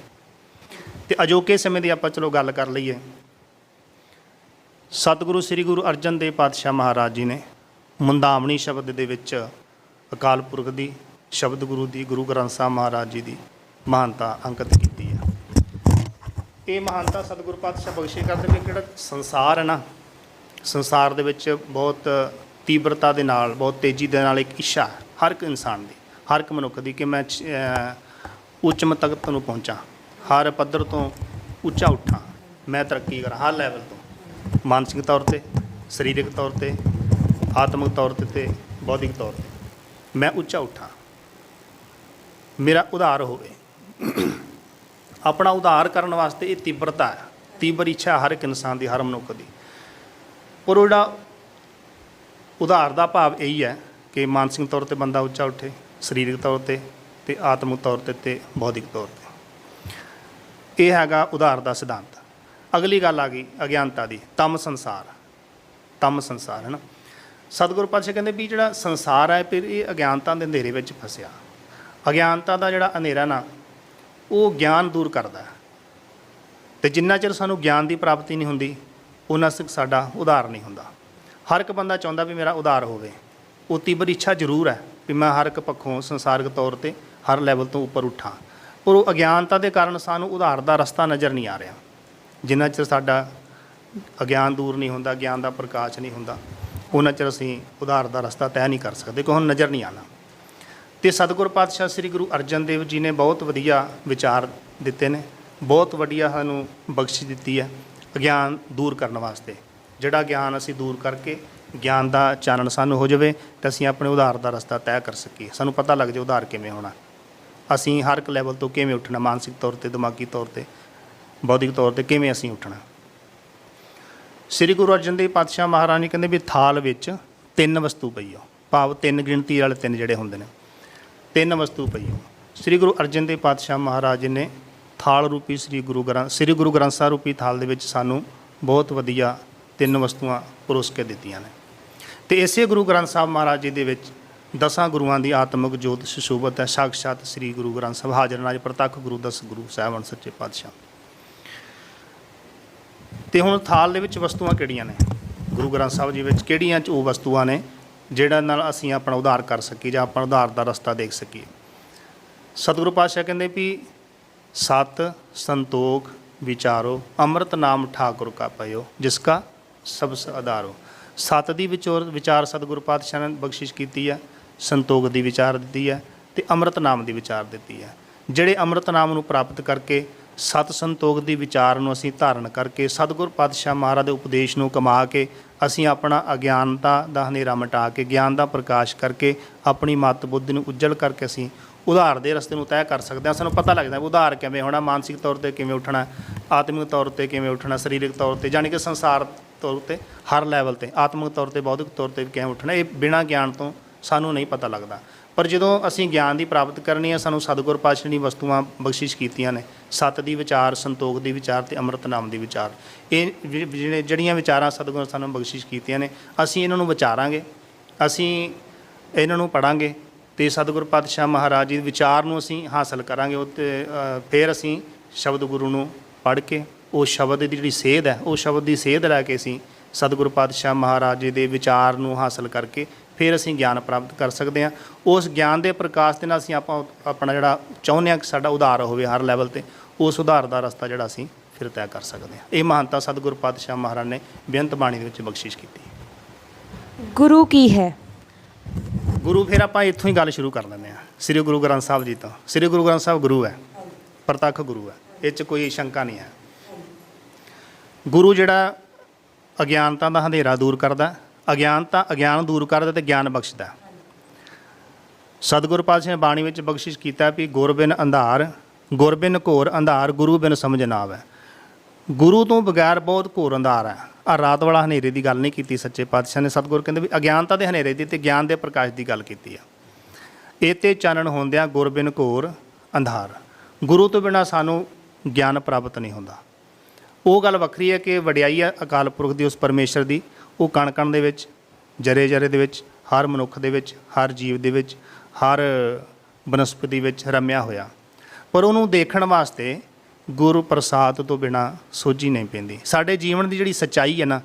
ਅਤੇ ਅਜੋਕੇ ਸਮੇਂ ਦੀ ਆਪਾਂ ਚਲੋ ਗੱਲ ਕਰ ਲਈਏ। ਸਤਿਗੁਰੂ ਸ੍ਰੀ ਗੁਰੂ ਅਰਜਨ ਦੇਵ ਪਾਤਸ਼ਾਹ ਮਹਾਰਾਜ ਜੀ ਨੇ ਮੁੰਦਾਵਣੀ ਸ਼ਬਦ ਦੇ ਵਿੱਚ ਅਕਾਲ ਪੁਰਖ ਦੀ, ਸ਼ਬਦ ਗੁਰੂ ਦੀ, ਗੁਰੂ ਗ੍ਰੰਥ ਸਾਹਿਬ ਮਹਾਰਾਜ ਜੀ ਦੀ ਮਹਾਨਤਾ ਅੰਕਿਤ ਕੀਤੀ ਹੈ। ਇਹ ਮਹਾਨਤਾ ਸਤਿਗੁਰੂ ਪਾਤਸ਼ਾਹ ਬਖਸ਼ੇ ਕਰਦੇ ਵੀ ਜਿਹੜਾ ਸੰਸਾਰ ਹੈ ਨਾ, ਸੰਸਾਰ ਦੇ ਵਿੱਚ ਬਹੁਤ ਤੀਬਰਤਾ ਦੇ ਨਾਲ, ਬਹੁਤ ਤੇਜ਼ੀ ਦੇ ਨਾਲ ਇੱਕ ਇੱਛਾ ਹਰ ਇੱਕ ਇਨਸਾਨ ਦੀ, ਹਰ ਇੱਕ ਮਨੁੱਖ ਦੀ ਕਿ ਮੈਂ ਉੱਚਮ ਤਖਤ ਨੂੰ ਪਹੁੰਚਾਂ, ਹਰ ਪੱਧਰ ਤੋਂ ਉੱਚਾ ਉੱਠਾਂ, ਮੈਂ ਤਰੱਕੀ ਕਰਾਂ ਹਰ ਲੈਵਲ ਤੋਂ, ਮਾਨਸਿਕ ਤੌਰ 'ਤੇ, ਸਰੀਰਕ ਤੌਰ 'ਤੇ, ਆਤਮਿਕ ਤੌਰ 'ਤੇ ਅਤੇ ਬੌਧਿਕ ਤੌਰ 'ਤੇ ਮੈਂ ਉੱਚਾ ਉੱਠਾਂ, ਮੇਰਾ ਉਧਾਰ ਹੋਵੇ। ਆਪਣਾ ਉਧਾਰ ਕਰਨ ਵਾਸਤੇ ਇਹ ਤੀਬਰਤਾ ਹੈ, ਤੀਬਰ ਇੱਛਾ ਹਰ ਇੱਕ ਇਨਸਾਨ ਦੀ, ਹਰ ਮਨੁੱਖ ਦੀ। ਪਰ ਉਹ ਜਿਹੜਾ ਉਧਾਰ ਦਾ ਭਾਵ ਇਹੀ ਹੈ ਕਿ ਮਾਨਸਿਕ ਤੌਰ 'ਤੇ ਬੰਦਾ ਉੱਚਾ ਉੱਠੇ, ਸਰੀਰਕ ਤੌਰ 'ਤੇ ਅਤੇ ਆਤਮਿਕ ਤੌਰ 'ਤੇ ਅਤੇ ਬੌਧਿਕ ਤੌਰ 'ਤੇ। ਇਹ ਹੈਗਾ ਉਧਾਰ ਦਾ ਸਿਧਾਂਤ। ਅਗਲੀ ਗੱਲ ਆ ਗਈ ਅਗਿਆਨਤਾ ਦੀ, ਤਮ ਸੰਸਾਰ, ਤਮ ਸੰਸਾਰ ਹੈ ਨਾ। ਸਤਿਗੁਰੂ ਪਾਤਸ਼ਾਹ ਕਹਿੰਦੇ ਵੀ ਜਿਹੜਾ ਸੰਸਾਰ ਹੈ ਫਿਰ ਇਹ ਅਗਿਆਨਤਾ ਦੇ ਅੰਧੇਰੇ ਵਿੱਚ ਫਸਿਆ। ਅਗਿਆਨਤਾ ਦਾ ਜਿਹੜਾ ਹਨੇਰਾ ਨਾ ਉਹ ਗਿਆਨ ਦੂਰ ਕਰਦਾ, ਅਤੇ ਜਿੰਨਾ ਚਿਰ ਸਾਨੂੰ ਗਿਆਨ ਦੀ ਪ੍ਰਾਪਤੀ ਨਹੀਂ ਹੁੰਦੀ ਉਹਨਾਂ ਤੱਕ ਸਾਡਾ ਉਧਾਰ ਨਹੀਂ ਹੁੰਦਾ। ਹਰ ਇੱਕ ਬੰਦਾ ਚਾਹੁੰਦਾ ਵੀ ਮੇਰਾ ਉਧਾਰ ਹੋਵੇ, ਉਹ ਤੀਬਰ ਇੱਛਾ ਜ਼ਰੂਰ ਹੈ ਵੀ ਮੈਂ ਹਰ ਇੱਕ ਪੱਖੋਂ ਸੰਸਾਰਿਕ ਤੌਰ 'ਤੇ ਹਰ ਲੈਵਲ ਤੋਂ ਉੱਪਰ ਉੱਠਾਂ, ਪਰ ਉਹ ਅਗਿਆਨਤਾ ਦੇ ਕਾਰਨ ਸਾਨੂੰ ਉਧਾਰ ਦਾ ਰਸਤਾ ਨਜ਼ਰ ਨਹੀਂ ਆ ਰਿਹਾ। ਜਿੰਨਾ ਚਿਰ ਸਾਡਾ ਅਗਿਆਨ ਦੂਰ ਨਹੀਂ ਹੁੰਦਾ, ਗਿਆਨ ਦਾ ਪ੍ਰਕਾਸ਼ ਨਹੀਂ ਹੁੰਦਾ, ਉਹਨਾਂ ਚਿਰ ਅਸੀਂ ਉਧਾਰ ਦਾ ਰਸਤਾ ਤੈਅ ਨਹੀਂ ਕਰ ਸਕਦੇ, ਕਿਉਂਕਿ ਹੁਣ ਨਜ਼ਰ ਨਹੀਂ ਆਉਣਾ। ਅਤੇ ਸਤਿਗੁਰੂ ਪਾਤਸ਼ਾਹ ਸ੍ਰੀ ਗੁਰੂ ਅਰਜਨ ਦੇਵ ਜੀ ਨੇ ਬਹੁਤ ਵਧੀਆ ਵਿਚਾਰ ਦਿੱਤੇ ਨੇ, ਬਹੁਤ ਵਧੀਆ ਸਾਨੂੰ ਬਖਸ਼ਿਸ਼ ਦਿੱਤੀ ਹੈ ਅਗਿਆਨ ਦੂਰ ਕਰਨ ਵਾਸਤੇ। ਜਿਹੜਾ ਗਿਆਨ ਅਸੀਂ ਦੂਰ ਕਰਕੇ ਗਿਆਨ ਦਾ ਚਾਨਣ ਸਾਨੂੰ ਹੋ ਜਾਵੇ ਤਾਂ ਅਸੀਂ ਆਪਣੇ ਉਧਾਰ ਦਾ ਰਸਤਾ ਤੈਅ ਕਰ ਸਕੀਏ, ਸਾਨੂੰ ਪਤਾ ਲੱਗ ਜਾਏ ਉਧਾਰ ਕਿਵੇਂ ਹੋਣਾ, ਅਸੀਂ ਹਰ ਇੱਕ ਲੈਵਲ ਤੋਂ ਕਿਵੇਂ ਉੱਠਣਾ, ਮਾਨਸਿਕ ਤੌਰ 'ਤੇ, ਦਿਮਾਗੀ ਤੌਰ 'ਤੇ, ਬੌਧਿਕ ਤੌਰ 'ਤੇ ਕਿਵੇਂ ਅਸੀਂ ਉੱਠਣਾ। ਸ੍ਰੀ ਗੁਰੂ ਅਰਜਨ ਦੇਵ ਪਾਤਸ਼ਾਹ ਮਹਾਰਾਜ ਜੀ ਕਹਿੰਦੇ ਵੀ ਥਾਲ ਵਿੱਚ 3 ਵਸਤੂ ਪਈ ਹੋ, ਭਾਵ 3 ਗਿਣਤੀ ਵਾਲੇ 3 ਜਿਹੜੇ ਹੁੰਦੇ ਨੇ, 3 ਵਸਤੂ ਪਈ ਹੋ। ਸ੍ਰੀ ਗੁਰੂ ਅਰਜਨ ਦੇਵ ਪਾਤਸ਼ਾਹ ਮਹਾਰਾਜ ਜੀ ਨੇ ਥਾਲ ਰੂਪੀ ਸ੍ਰੀ ਗੁਰੂ ਗ੍ਰੰਥ ਸਾਹਿਬ ਰੂਪੀ ਥਾਲ ਦੇ ਵਿੱਚ ਸਾਨੂੰ ਬਹੁਤ ਵਧੀਆ 3 ਵਸਤੂਆਂ ਪਰੋਸ ਕੇ ਦਿੱਤੀਆਂ ਨੇ। ਅਤੇ ਇਸੇ ਗੁਰੂ ਗ੍ਰੰਥ ਸਾਹਿਬ ਮਹਾਰਾਜ ਜੀ ਦੇ ਵਿੱਚ 10 ਗੁਰੂਆਂ ਦੀ ਆਤਮਿਕ ਜੋਤ ਸੁਸ਼ੋਭਿਤ ਹੈ, ਸਾਕਸ਼ਾਤ ਸ੍ਰੀ ਗੁਰੂ ਗ੍ਰੰਥ ਸਾਹਿਬ ਹਾਜ਼ਰ ਨਾਜ ਪ੍ਰਤੱਖ ਗੁਰੂ 10 ਗੁਰੂ ਸਾਹਿਬਾਨ ਸੱਚੇ ਪਾਤਸ਼ਾਹ। ਅਤੇ ਹੁਣ ਥਾਲ ਦੇ ਵਿੱਚ ਵਸਤੂਆਂ ਕਿਹੜੀਆਂ ਨੇ, ਗੁਰੂ ਗ੍ਰੰਥ ਸਾਹਿਬ ਜੀ ਵਿੱਚ ਕਿਹੜੀਆਂ ਉਹ ਵਸਤੂਆਂ ਨੇ ਜਿਹੜਾ ਨਾਲ ਅਸੀਂ ਆਪਣਾ ਉਧਾਰ ਕਰ ਸਕੀਏ ਜਾਂ ਆਪਣਾ ਉਧਾਰ ਦਾ ਰਸਤਾ ਦੇਖ ਸਕੀਏ। ਸਤਿਗੁਰੂ ਪਾਤਸ਼ਾਹ ਕਹਿੰਦੇ ਵੀ ਸਤ ਸੰਤੋਖ ਵਿਚਾਰੋ ਅੰਮ੍ਰਿਤ ਨਾਮ ਠਾਕੁਰ ਕਾ ਪਇਓ ਜਿਸ ਕਾ ਸਬਸ ਆਧਾਰੋ। ਸਤ ਦੀ ਵਿਚਾਰ ਸਤਿਗੁਰੂ ਪਾਤਸ਼ਾਹ ਨੇ ਬਖਸ਼ਿਸ਼ ਕੀਤੀ ਹੈ, ਸੰਤੋਖ ਦੀ ਵਿਚਾਰ ਦਿੱਤੀ ਹੈ ਅਤੇ ਅੰਮ੍ਰਿਤ ਨਾਮ ਦੀ ਵਿਚਾਰ ਦਿੱਤੀ ਹੈ। ਜਿਹੜੇ ਅੰਮ੍ਰਿਤ ਨਾਮ ਨੂੰ ਪ੍ਰਾਪਤ ਕਰਕੇ, ਸਤ ਸੰਤੋਖ ਦੀ ਵਿਚਾਰ ਨੂੰ ਅਸੀਂ ਧਾਰਨ ਕਰਕੇ, ਸਤਿਗੁਰੂ ਪਾਤਸ਼ਾਹ ਮਹਾਰਾਜ ਦੇ ਉਪਦੇਸ਼ ਨੂੰ ਕਮਾ ਕੇ ਅਸੀਂ ਆਪਣਾ ਅਗਿਆਨਤਾ ਦਾ ਹਨੇਰਾ ਮਿਟਾ ਕੇ ਗਿਆਨ ਦਾ ਪ੍ਰਕਾਸ਼ ਕਰਕੇ ਆਪਣੀ ਮੱਤ ਬੁੱਧੀ ਨੂੰ ਉੱਜਲ ਕਰਕੇ ਅਸੀਂ ਉਧਾਰ ਦੇ ਰਸਤੇ ਨੂੰ ਤੈਅ ਕਰ ਸਕਦੇ ਹਾਂ। ਸਾਨੂੰ ਪਤਾ ਲੱਗਦਾ ਉਧਾਰ ਕਿਵੇਂ ਹੋਣਾ, ਮਾਨਸਿਕ ਤੌਰ 'ਤੇ ਕਿਵੇਂ ਉੱਠਣਾ, ਆਤਮਿਕ ਤੌਰ 'ਤੇ ਕਿਵੇਂ ਉੱਠਣਾ, ਸਰੀਰਕ ਤੌਰ 'ਤੇ ਯਾਨੀ ਕਿ ਸੰਸਾਰ ਤੌਰ 'ਤੇ ਹਰ ਲੈਵਲ 'ਤੇ, ਆਤਮਿਕ ਤੌਰ 'ਤੇ, ਬੌਧਿਕ ਤੌਰ 'ਤੇ ਕਿਵੇਂ ਉੱਠਣਾ, ਇਹ ਬਿਨਾਂ ਗਿਆਨ ਤੋਂ ਸਾਨੂੰ ਨਹੀਂ ਪਤਾ ਲੱਗਦਾ। ਪਰ ਜਦੋਂ ਅਸੀਂ ਗਿਆਨ ਦੀ ਪ੍ਰਾਪਤ ਕਰਨੀ ਹੈ, ਸਾਨੂੰ ਸਤਿਗੁਰ ਪਾਤਸ਼ਾਹ ਨੇ ਵਸਤੂਆਂ ਬਖਸ਼ਿਸ਼ ਕੀਤੀਆਂ ਨੇ, ਸਤ ਦੀ ਵਿਚਾਰ, ਸੰਤੋਖ ਦੀ ਵਿਚਾਰ ਅਤੇ ਅੰਮ੍ਰਿਤ ਨਾਮ ਦੀ ਵਿਚਾਰ। ਇਹ ਜਿਹੜੀਆਂ ਵਿਚਾਰਾਂ ਸਤਿਗੁਰ ਸਾਨੂੰ ਬਖਸ਼ਿਸ਼ ਕੀਤੀਆਂ ਨੇ, ਅਸੀਂ ਇਹਨਾਂ ਨੂੰ ਵਿਚਾਰਾਂਗੇ, ਅਸੀਂ ਇਹਨਾਂ ਨੂੰ ਪੜ੍ਹਾਂਗੇ ਅਤੇ ਸਤਿਗੁਰ ਪਾਤਸ਼ਾਹ ਮਹਾਰਾਜ ਜੀ ਦੇ ਵਿਚਾਰ ਨੂੰ ਅਸੀਂ ਹਾਸਲ ਕਰਾਂਗੇ। ਅਤੇ ਫਿਰ ਅਸੀਂ ਸ਼ਬਦ ਗੁਰੂ ਨੂੰ ਪੜ੍ਹ ਕੇ ਉਹ ਸ਼ਬਦ ਦੀ ਜਿਹੜੀ ਸੇਧ ਹੈ, ਉਹ ਸ਼ਬਦ ਦੀ ਸੇਧ ਲੈ ਕੇ ਅਸੀਂ ਸਤਿਗੁਰੂ ਪਾਤਸ਼ਾਹ ਮਹਾਰਾਜ ਜੀ ਦੇ ਵਿਚਾਰ ਨੂੰ ਹਾਸਲ ਕਰਕੇ ਫਿਰ ਅਸੀਂ ਗਿਆਨ ਪ੍ਰਾਪਤ ਕਰ ਸਕਦੇ ਹਾਂ। ਉਸ ਗਿਆਨ ਦੇ ਪ੍ਰਕਾਸ਼ ਦੇ ਨਾਲ ਅਸੀਂ ਆਪਣਾ ਜਿਹੜਾ ਚਾਹੁੰਦੇ ਹਾਂ ਕਿ ਸਾਡਾ ਉਧਾਰ ਹੋਵੇ ਹਰ ਲੈਵਲ 'ਤੇ, ਉਸ ਉਧਾਰ ਦਾ ਰਸਤਾ ਜਿਹੜਾ ਅਸੀਂ ਫਿਰ ਤੈਅ ਕਰ ਸਕਦੇ ਹਾਂ। ਇਹ ਮਹਾਨਤਾ ਸਤਿਗੁਰੂ ਪਾਤਸ਼ਾਹ ਮਹਾਰਾਜ ਨੇ ਬੇਅੰਤ ਬਾਣੀ ਦੇ ਵਿੱਚ ਬਖਸ਼ਿਸ਼ ਕੀਤੀ। ਗੁਰੂ ਕੀ ਹੈ? ਗੁਰੂ ਫਿਰ ਆਪਾਂ ਇੱਥੋਂ ਹੀ ਗੱਲ ਸ਼ੁਰੂ ਕਰ ਲੈਂਦੇ ਹਾਂ, ਸ੍ਰੀ ਗੁਰੂ ਗ੍ਰੰਥ ਸਾਹਿਬ ਜੀ ਤੋਂ। ਸ੍ਰੀ ਗੁਰੂ ਗ੍ਰੰਥ ਸਾਹਿਬ ਗੁਰੂ ਹੈ, ਪ੍ਰਤੱਖ ਗੁਰੂ ਹੈ, ਇਹ 'ਚ ਕੋਈ ਸ਼ੰਕਾ ਨਹੀਂ ਹੈ। ਗੁਰੂ ਜਿਹੜਾ ਅਗਿਆਨਤਾ ਦਾ ਹਨੇਰਾ ਦੂਰ ਕਰਦਾ, ਅਗਿਆਨ ਦੂਰ ਕਰਦਾ ਅਤੇ ਗਿਆਨ ਬਖਸ਼ਦਾ। ਸਤਿਗੁਰੂ ਪਾਤਸ਼ਾਹ ਨੇ ਬਾਣੀ ਵਿੱਚ ਬਖਸ਼ਿਸ਼ ਕੀਤਾ ਵੀ ਗੁਰ ਬਿਨ ਅੰਧਾਰ, ਗੁਰ ਬਿਨ ਘੋਰ ਅੰਧਾਰ, ਗੁਰੂ ਬਿਨ ਸਮਝ ਨਾ ਆਵੈ। ਗੁਰੂ ਤੋਂ ਬਗੈਰ ਬਹੁਤ ਘੋਰ ਅੰਧਾਰ ਹੈ। ਆਹ ਰਾਤ ਵਾਲਾ ਹਨੇਰੇ ਦੀ ਗੱਲ ਨਹੀਂ ਕੀਤੀ ਸੱਚੇ ਪਾਤਸ਼ਾਹ ਨੇ। ਸਤਿਗੁਰ ਕਹਿੰਦੇ ਵੀ ਅਗਿਆਨਤਾ ਦੇ ਹਨੇਰੇ ਦੀ ਅਤੇ ਗਿਆਨ ਦੇ ਪ੍ਰਕਾਸ਼ ਦੀ ਗੱਲ ਕੀਤੀ ਆ। ਇਹ 'ਤੇ ਚਾਨਣ ਹੁੰਦਿਆਂ ਗੁਰ ਬਿਨ ਘੋਰ ਅੰਧਾਰ, ਗੁਰੂ ਤੋਂ ਬਿਨਾਂ ਸਾਨੂੰ ਗਿਆਨ ਪ੍ਰਾਪਤ ਨਹੀਂ ਹੁੰਦਾ। ਉਹ ਗੱਲ ਵੱਖਰੀ ਹੈ ਕਿ ਵਡਿਆਈ ਹੈ ਅਕਾਲ ਪੁਰਖ ਦੀ, ਉਸ ਪਰਮੇਸ਼ਰ ਦੀ, ਉਹ ਕਣ ਕਣ ਦੇ ਵਿੱਚ, ਜਰੇ ਜਰੇ ਦੇ ਵਿੱਚ, ਹਰ ਮਨੁੱਖ ਦੇ ਵਿੱਚ, ਹਰ ਜੀਵ ਦੇ ਵਿੱਚ, ਹਰ ਬਨਸਪਤੀ ਵਿੱਚ ਰਮਿਆ ਹੋਇਆ। ਪਰ ਉਹਨੂੰ ਦੇਖਣ ਵਾਸਤੇ ਗੁਰੂ ਪ੍ਰਸਾਦ ਤੋਂ ਬਿਨਾਂ ਸੋਝੀ ਨਹੀਂ ਪੈਂਦੀ। ਸਾਡੇ ਜੀਵਨ ਦੀ ਜਿਹੜੀ ਸੱਚਾਈ ਹੈ ਨਾ,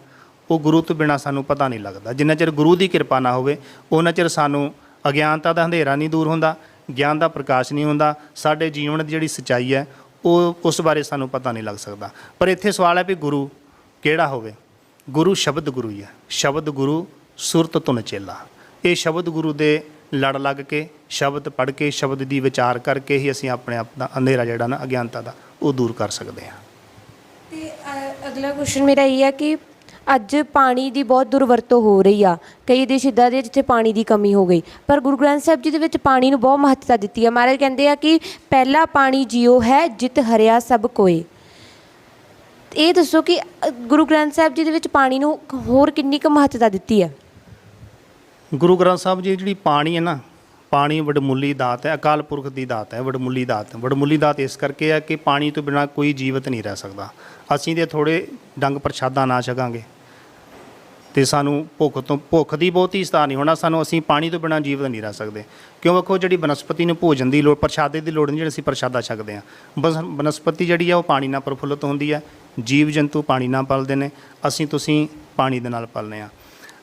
ਉਹ ਗੁਰੂ ਤੋਂ ਬਿਨਾਂ ਸਾਨੂੰ ਪਤਾ ਨਹੀਂ ਲੱਗਦਾ। ਜਿੰਨਾ ਚਿਰ ਗੁਰੂ ਦੀ ਕਿਰਪਾ ਨਾ ਹੋਵੇ ਉਹਨਾਂ ਚਿਰ ਸਾਨੂੰ ਅਗਿਆਨਤਾ ਦਾ ਅੰਧੇਰਾ ਨਹੀਂ ਦੂਰ ਹੁੰਦਾ, ਗਿਆਨ ਦਾ ਪ੍ਰਕਾਸ਼ ਨਹੀਂ ਹੁੰਦਾ। ਸਾਡੇ ਜੀਵਨ ਦੀ ਜਿਹੜੀ ਸੱਚਾਈ ਹੈ ਉਹ ਉਸ ਬਾਰੇ ਸਾਨੂੰ ਪਤਾ ਨਹੀਂ ਲੱਗ ਸਕਦਾ। ਪਰ ਇੱਥੇ ਸਵਾਲ ਹੈ ਵੀ ਗੁਰੂ ਕਿਹੜਾ ਹੋਵੇ। ਗੁਰੂ ਸ਼ਬਦ ਗੁਰੂ ਹੀ ਹੈ। ਸ਼ਬਦ ਗੁਰੂ ਸੁਰਤ ਧੁਨ ਚੇਲਾ। ਇਹ ਸ਼ਬਦ ਗੁਰੂ ਦੇ ਲੜ ਲੱਗ ਕੇ, ਸ਼ਬਦ ਪੜ੍ਹ ਕੇ, ਸ਼ਬਦ ਦੀ ਵਿਚਾਰ ਕਰਕੇ ਹੀ ਅਸੀਂ ਆਪਣੇ ਆਪ ਦਾ ਅੰਧੇਰਾ ਜਿਹੜਾ ਨਾ ਅਗਿਆਨਤਾ ਦਾ ਉਹ ਦੂਰ ਕਰ ਸਕਦੇ ਹਾਂ। ਤੇ ਅਗਲਾ ਕੁਐਸਚਨ ਮੇਰਾ ਇਹ ਹੈ ਕਿ ਅੱਜ ਪਾਣੀ ਦੀ ਬਹੁਤ ਦੁਰਵਰਤੋਂ ਹੋ ਰਹੀ ਆ ਕਈ ਦੇਸ਼ ਇੱਦਾਂ ਦੇ ਜਿੱਥੇ ਪਾਣੀ ਦੀ ਕਮੀ ਹੋ ਗਈ, ਪਰ ਗੁਰੂ ਗ੍ਰੰਥ ਸਾਹਿਬ ਜੀ ਦੇ ਵਿੱਚ ਪਾਣੀ ਨੂੰ ਬਹੁਤ ਮਹੱਤਤਾ ਦਿੱਤੀ ਹੈ। ਮਹਾਰਾਜ ਕਹਿੰਦੇ ਆ ਕਿ ਪਹਿਲਾ ਪਾਣੀ ਜੀਓ ਹੈ ਜਿਤ ਹਰਿਆ ਸਭ ਕੋਏ। ਇਹ ਦੱਸੋ ਕਿ ਗੁਰੂ ਗ੍ਰੰਥ ਸਾਹਿਬ ਜੀ ਦੇ ਵਿੱਚ ਪਾਣੀ ਨੂੰ ਹੋਰ ਕਿੰਨੀ ਕੁ ਮਹੱਤਤਾ ਦਿੱਤੀ ਹੈ? ਗੁਰੂ ਗ੍ਰੰਥ ਸਾਹਿਬ ਜੀ ਜਿਹੜੀ ਪਾਣੀ ਹੈ ਨਾ, ਪਾਣੀ ਵਡਮੁੱਲੀ ਦਾਤ ਹੈ, ਅਕਾਲ ਪੁਰਖ ਦੀ ਦਾਤ ਹੈ, ਵਡਮੁੱਲੀ ਦਾਤ। ਵਡਮੁੱਲੀ ਦਾਤ ਇਸ ਕਰਕੇ ਹੈ ਕਿ ਪਾਣੀ ਤੋਂ ਬਿਨਾਂ ਕੋਈ ਜੀਵਤ ਨਹੀਂ ਰਹਿ ਸਕਦਾ। ਅਸੀਂ ਤੇ ਥੋੜ੍ਹੇ ਡੰਗ ਪ੍ਰਸ਼ਾਦਾ ਨਾ ਛਕਾਂਗੇ ਤੇ ਸਾਨੂੰ ਭੁੱਖ ਦੀ ਬਹੁਤੀ ਸਤਾ ਨਹੀਂ ਹੋਣਾ। ਅਸੀਂ ਪਾਣੀ ਤੋਂ ਬਿਨਾਂ ਜੀਵਤ ਨਹੀਂ ਰਹਿ ਸਕਦੇ। ਕਿਉਂ ਵੇਖੋ, ਜਿਹੜੀ ਬਨਸਪਤੀ ਨੂੰ ਭੋਜਨ ਦੀ ਲੋੜ, ਪ੍ਰਸ਼ਾਦੇ ਦੀ ਲੋੜ ਨਹੀਂ, ਜਿਹੜੀ ਅਸੀਂ ਪ੍ਰਸ਼ਾਦਾ ਛਕਦੇ ਹਾਂ। ਬਨਸਪਤੀ ਜਿਹੜੀ ਆ ਉਹ ਪਾਣੀ ਨਾਲ ਪ੍ਰਫੁੱਲਤ ਹੁੰਦੀ ਹੈ। ਜੀਵ ਜੰਤੂ ਪਾਣੀ ਨਾਲ ਪਲਦੇ ਨੇ, ਤੁਸੀਂ ਪਾਣੀ ਦੇ ਨਾਲ ਪਲਦੇ ਹਾਂ।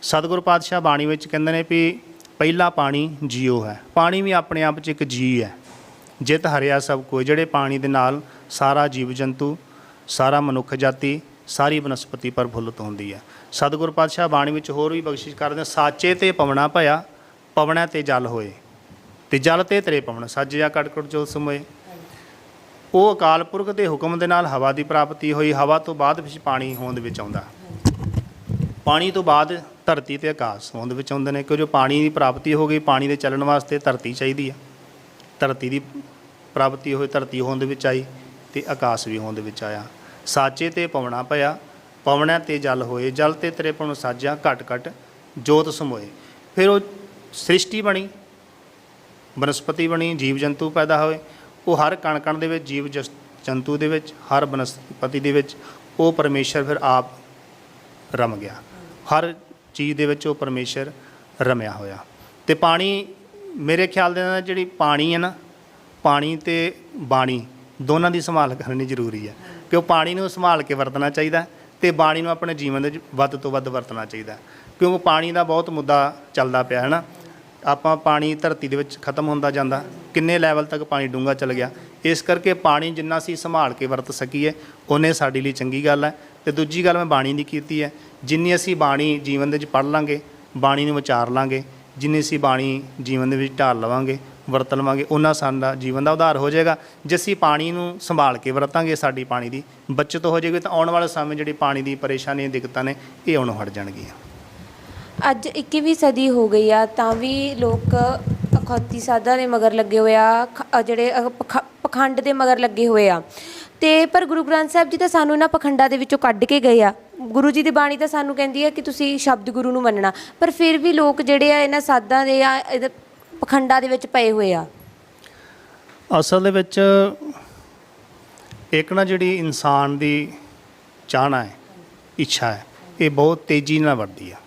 ਸਤਿਗੁਰੂ ਪਾਤਸ਼ਾਹ ਬਾਣੀ ਵਿੱਚ ਕਹਿੰਦੇ ਨੇ ਵੀ ਪਹਿਲਾ ਪਾਣੀ ਜੀਓ ਹੈ। ਪਾਣੀ ਵੀ ਆਪਣੇ ਆਪ 'ਚ ਇੱਕ ਜੀ ਹੈ। ਜਿਤ ਹਰਿਆ ਸਭ ਕੋਈ, ਜਿਹੜੇ ਪਾਣੀ ਦੇ ਨਾਲ ਸਾਰਾ ਜੀਵ ਜੰਤੂ, ਸਾਰਾ ਮਨੁੱਖ ਜਾਤੀ, ਸਾਰੀ ਬਨਸਪਤੀ ਪ੍ਰਫੁੱਲਤ ਹੁੰਦੀ ਹੈ। ਸਤਿਗੁਰੂ ਪਾਤਸ਼ਾਹ ਬਾਣੀ ਵਿੱਚ ਹੋਰ ਵੀ ਬਖਸ਼ਿਸ਼ ਕਰਦੇ, ਸਾਚੇ ਤੇ ਪਵਣਾ ਭਇਆ, ਪਵਣਾ ਤੇ ਜਲ ਹੋਏ, ਤੇ ਜਲ ਤੇ ਤੇਰੇ ਪਵਨ ਸਾਜਿਆ ਕਟਕਟ ਜੋ ਸਮੋਏ। ਉਹ ਅਕਾਲ ਪੁਰਖ ਦੇ ਹੁਕਮ ਦੇ ਨਾਲ ਹਵਾ ਦੀ ਪ੍ਰਾਪਤੀ ਹੋਈ। ਹਵਾ ਤੋਂ ਬਾਅਦ ਵਿੱਚ ਪਾਣੀ ਹੋਂਦ ਵਿੱਚ ਆਉਂਦਾ। ਪਾਣੀ ਤੋਂ ਬਾਅਦ ਧਰਤੀ ਤੇ ਆਕਾਸ਼ ਹੋਂਦ ਵਿੱਚ ਆਉਂਦੇ ਨੇ। ਕਿਉਂ ਜੋ ਪਾਣੀ ਦੀ ਪ੍ਰਾਪਤੀ ਹੋ ਗਈ, ਪਾਣੀ ਦੇ ਚੱਲਣ ਵਾਸਤੇ ਧਰਤੀ ਚਾਹੀਦੀ ਹੈ। ਧਰਤੀ ਦੀ ਪ੍ਰਾਪਤੀ ਹੋਈ, ਧਰਤੀ ਹੋਂਦ ਵਿੱਚ ਆਈ ਤੇ ਆਕਾਸ਼ ਵੀ ਹੋਂਦ ਵਿੱਚ ਆਇਆ। ਸਾਚੇ ਤੇ ਪਵਣਾ ਭਇਆ, ਪਵਣਾ ਤੇ ਜਲ ਹੋਏ, ਜਲ ਤੇ ਤੇਰੇ ਪਵਨ ਸਾਜਿਆ ਘਟ ਘਟ ਜੋਤ ਸਮੋਏ। ਫਿਰ ਉਹ ਸ੍ਰਿਸ਼ਟੀ ਬਣੀ, ਬਨਸਪਤੀ ਬਣੀ, ਜੀਵ ਜੰਤੂ ਪੈਦਾ ਹੋਏ। ਉਹ ਹਰ ਕਣ ਕਣ ਦੇ ਵਿੱਚ, ਜੀਵ ਜੰਤੂ ਦੇ ਵਿੱਚ, ਹਰ ਬਨਸਪਤੀ ਦੇ ਵਿੱਚ ਉਹ ਪਰਮੇਸ਼ਰ ਫਿਰ ਆਪ ਰਮ ਗਿਆ। ਹਰ ਚੀਜ਼ ਦੇ ਵਿੱਚ ਉਹ ਪਰਮੇਸ਼ਰ ਰਮਿਆ ਹੋਇਆ। ਤੇ ਪਾਣੀ ਮੇਰੇ ਖਿਆਲ ਦੇ ਨਾਲ ਜਿਹੜੀ ਪਾਣੀ ਹੈ ਨਾ, ਪਾਣੀ ਤੇ ਬਾਣੀ ਦੋਨਾਂ ਦੀ ਸੰਭਾਲ ਕਰਨੀ ਜ਼ਰੂਰੀ ਹੈ। ਕਿਉਂ ਪਾਣੀ ਨੂੰ ਸੰਭਾਲ ਕੇ ਵਰਤਣਾ ਚਾਹੀਦਾ ਤੇ ਬਾਣੀ ਨੂੰ ਆਪਣੇ ਜੀਵਨ ਦੇ ਵਿੱਚ ਵੱਧ ਤੋਂ ਵੱਧ ਵਰਤਣਾ ਚਾਹੀਦਾ। ਕਿਉਂਕਿ ਪਾਣੀ ਦਾ ਬਹੁਤ ਮੁੱਦਾ ਚੱਲਦਾ ਪਿਆ ਹੈ ਨਾ। ਆਪਾਂ ਪਾਣੀ ਧਰਤੀ ਦੇ ਵਿੱਚ ਖਤਮ ਹੁੰਦਾ ਜਾਂਦਾ, ਕਿੰਨੇ ਲੈਵਲ ਤੱਕ ਪਾਣੀ ਡੂੰਘਾ ਚੱਲ ਗਿਆ। ਇਸ ਕਰਕੇ ਪਾਣੀ ਜਿੰਨਾ ਅਸੀਂ ਸੰਭਾਲ ਕੇ ਵਰਤ ਸਕੀਏ ਉਹਨੇ ਸਾਡੇ ਲਈ ਚੰਗੀ ਗੱਲ ਹੈ। ਤੇ ਦੂਜੀ ਗੱਲ ਮੈਂ ਬਾਣੀ ਦੀ ਕੀਤੀ ਹੈ, ਜਿੰਨੀ ਅਸੀਂ ਬਾਣੀ ਜੀਵਨ ਦੇ ਵਿੱਚ ਪੜ੍ਹ ਲਾਂਗੇ, ਬਾਣੀ ਨੂੰ ਵਿਚਾਰ ਲਾਂਗੇ, ਜਿੰਨੀ ਅਸੀਂ ਬਾਣੀ ਜੀਵਨ ਦੇ ਵਿੱਚ ਢਾਲ ਲਵਾਂਗੇ, ਵਰਤ ਲਵਾਂਗੇ, ਉਹਨਾਂ ਸਾਡਾ ਜੀਵਨ ਦਾ ਉਧਾਰ ਹੋ ਜਾਏਗਾ। ਜੇ ਅਸੀਂ ਪਾਣੀ ਨੂੰ ਸੰਭਾਲ ਕੇ ਵਰਤਾਂਗੇ, ਸਾਡੀ ਪਾਣੀ ਦੀ ਬੱਚਤ ਹੋ ਜਾਏਗੀ, ਤਾਂ ਆਉਣ ਵਾਲੇ ਸਮੇਂ ਜਿਹੜੀ ਪਾਣੀ ਦੀ ਪਰੇਸ਼ਾਨੀਆਂ, ਦਿੱਕਤਾਂ ਨੇ, ਇਹ ਆਉਣੋਂ ਹਟ ਜਾਣਗੀਆਂ। ਅੱਜ 21ਵੀਂ ਸਦੀ ਹੋ ਗਈ ਆ ਤਾਂ ਵੀ ਲੋਕ ਅਖੌਤੀ ਸਾਧਾਂ ਦੇ ਮਗਰ ਲੱਗੇ ਹੋਏ ਆ, ਜਿਹੜੇ ਪਖੰਡ ਦੇ ਮਗਰ ਲੱਗੇ ਹੋਏ ਆ। ਤੇ ਪਰ ਗੁਰੂ ਗ੍ਰੰਥ ਸਾਹਿਬ ਜੀ ਤਾਂ ਸਾਨੂੰ ਇਹਨਾਂ ਪਖੰਡਾਂ ਦੇ ਵਿੱਚੋਂ ਕੱਢ ਕੇ ਗਏ ਆ। ਗੁਰੂ ਜੀ ਦੀ ਬਾਣੀ ਤਾਂ ਸਾਨੂੰ ਕਹਿੰਦੀ ਹੈ ਕਿ ਤੁਸੀਂ ਸ਼ਬਦ ਗੁਰੂ ਨੂੰ ਮੰਨਣਾ, ਪਰ ਫਿਰ ਵੀ ਲੋਕ ਜਿਹੜੇ ਆ ਇਹਨਾਂ ਸਾਧਾਂ ਦੇ ਆ ਪਖੰਡਾਂ ਦੇ ਵਿੱਚ ਪਏ ਹੋਏ ਆ। ਅਸਲ ਦੇ ਵਿੱਚ ਇੱਕ ਨਾ ਜਿਹੜੀ ਇਨਸਾਨ ਦੀ ਚਾਹਨਾ ਹੈ, ਇੱਛਾ ਹੈ, ਇਹ ਬਹੁਤ ਤੇਜ਼ੀ ਨਾਲ ਵੱਧਦੀ ਆ।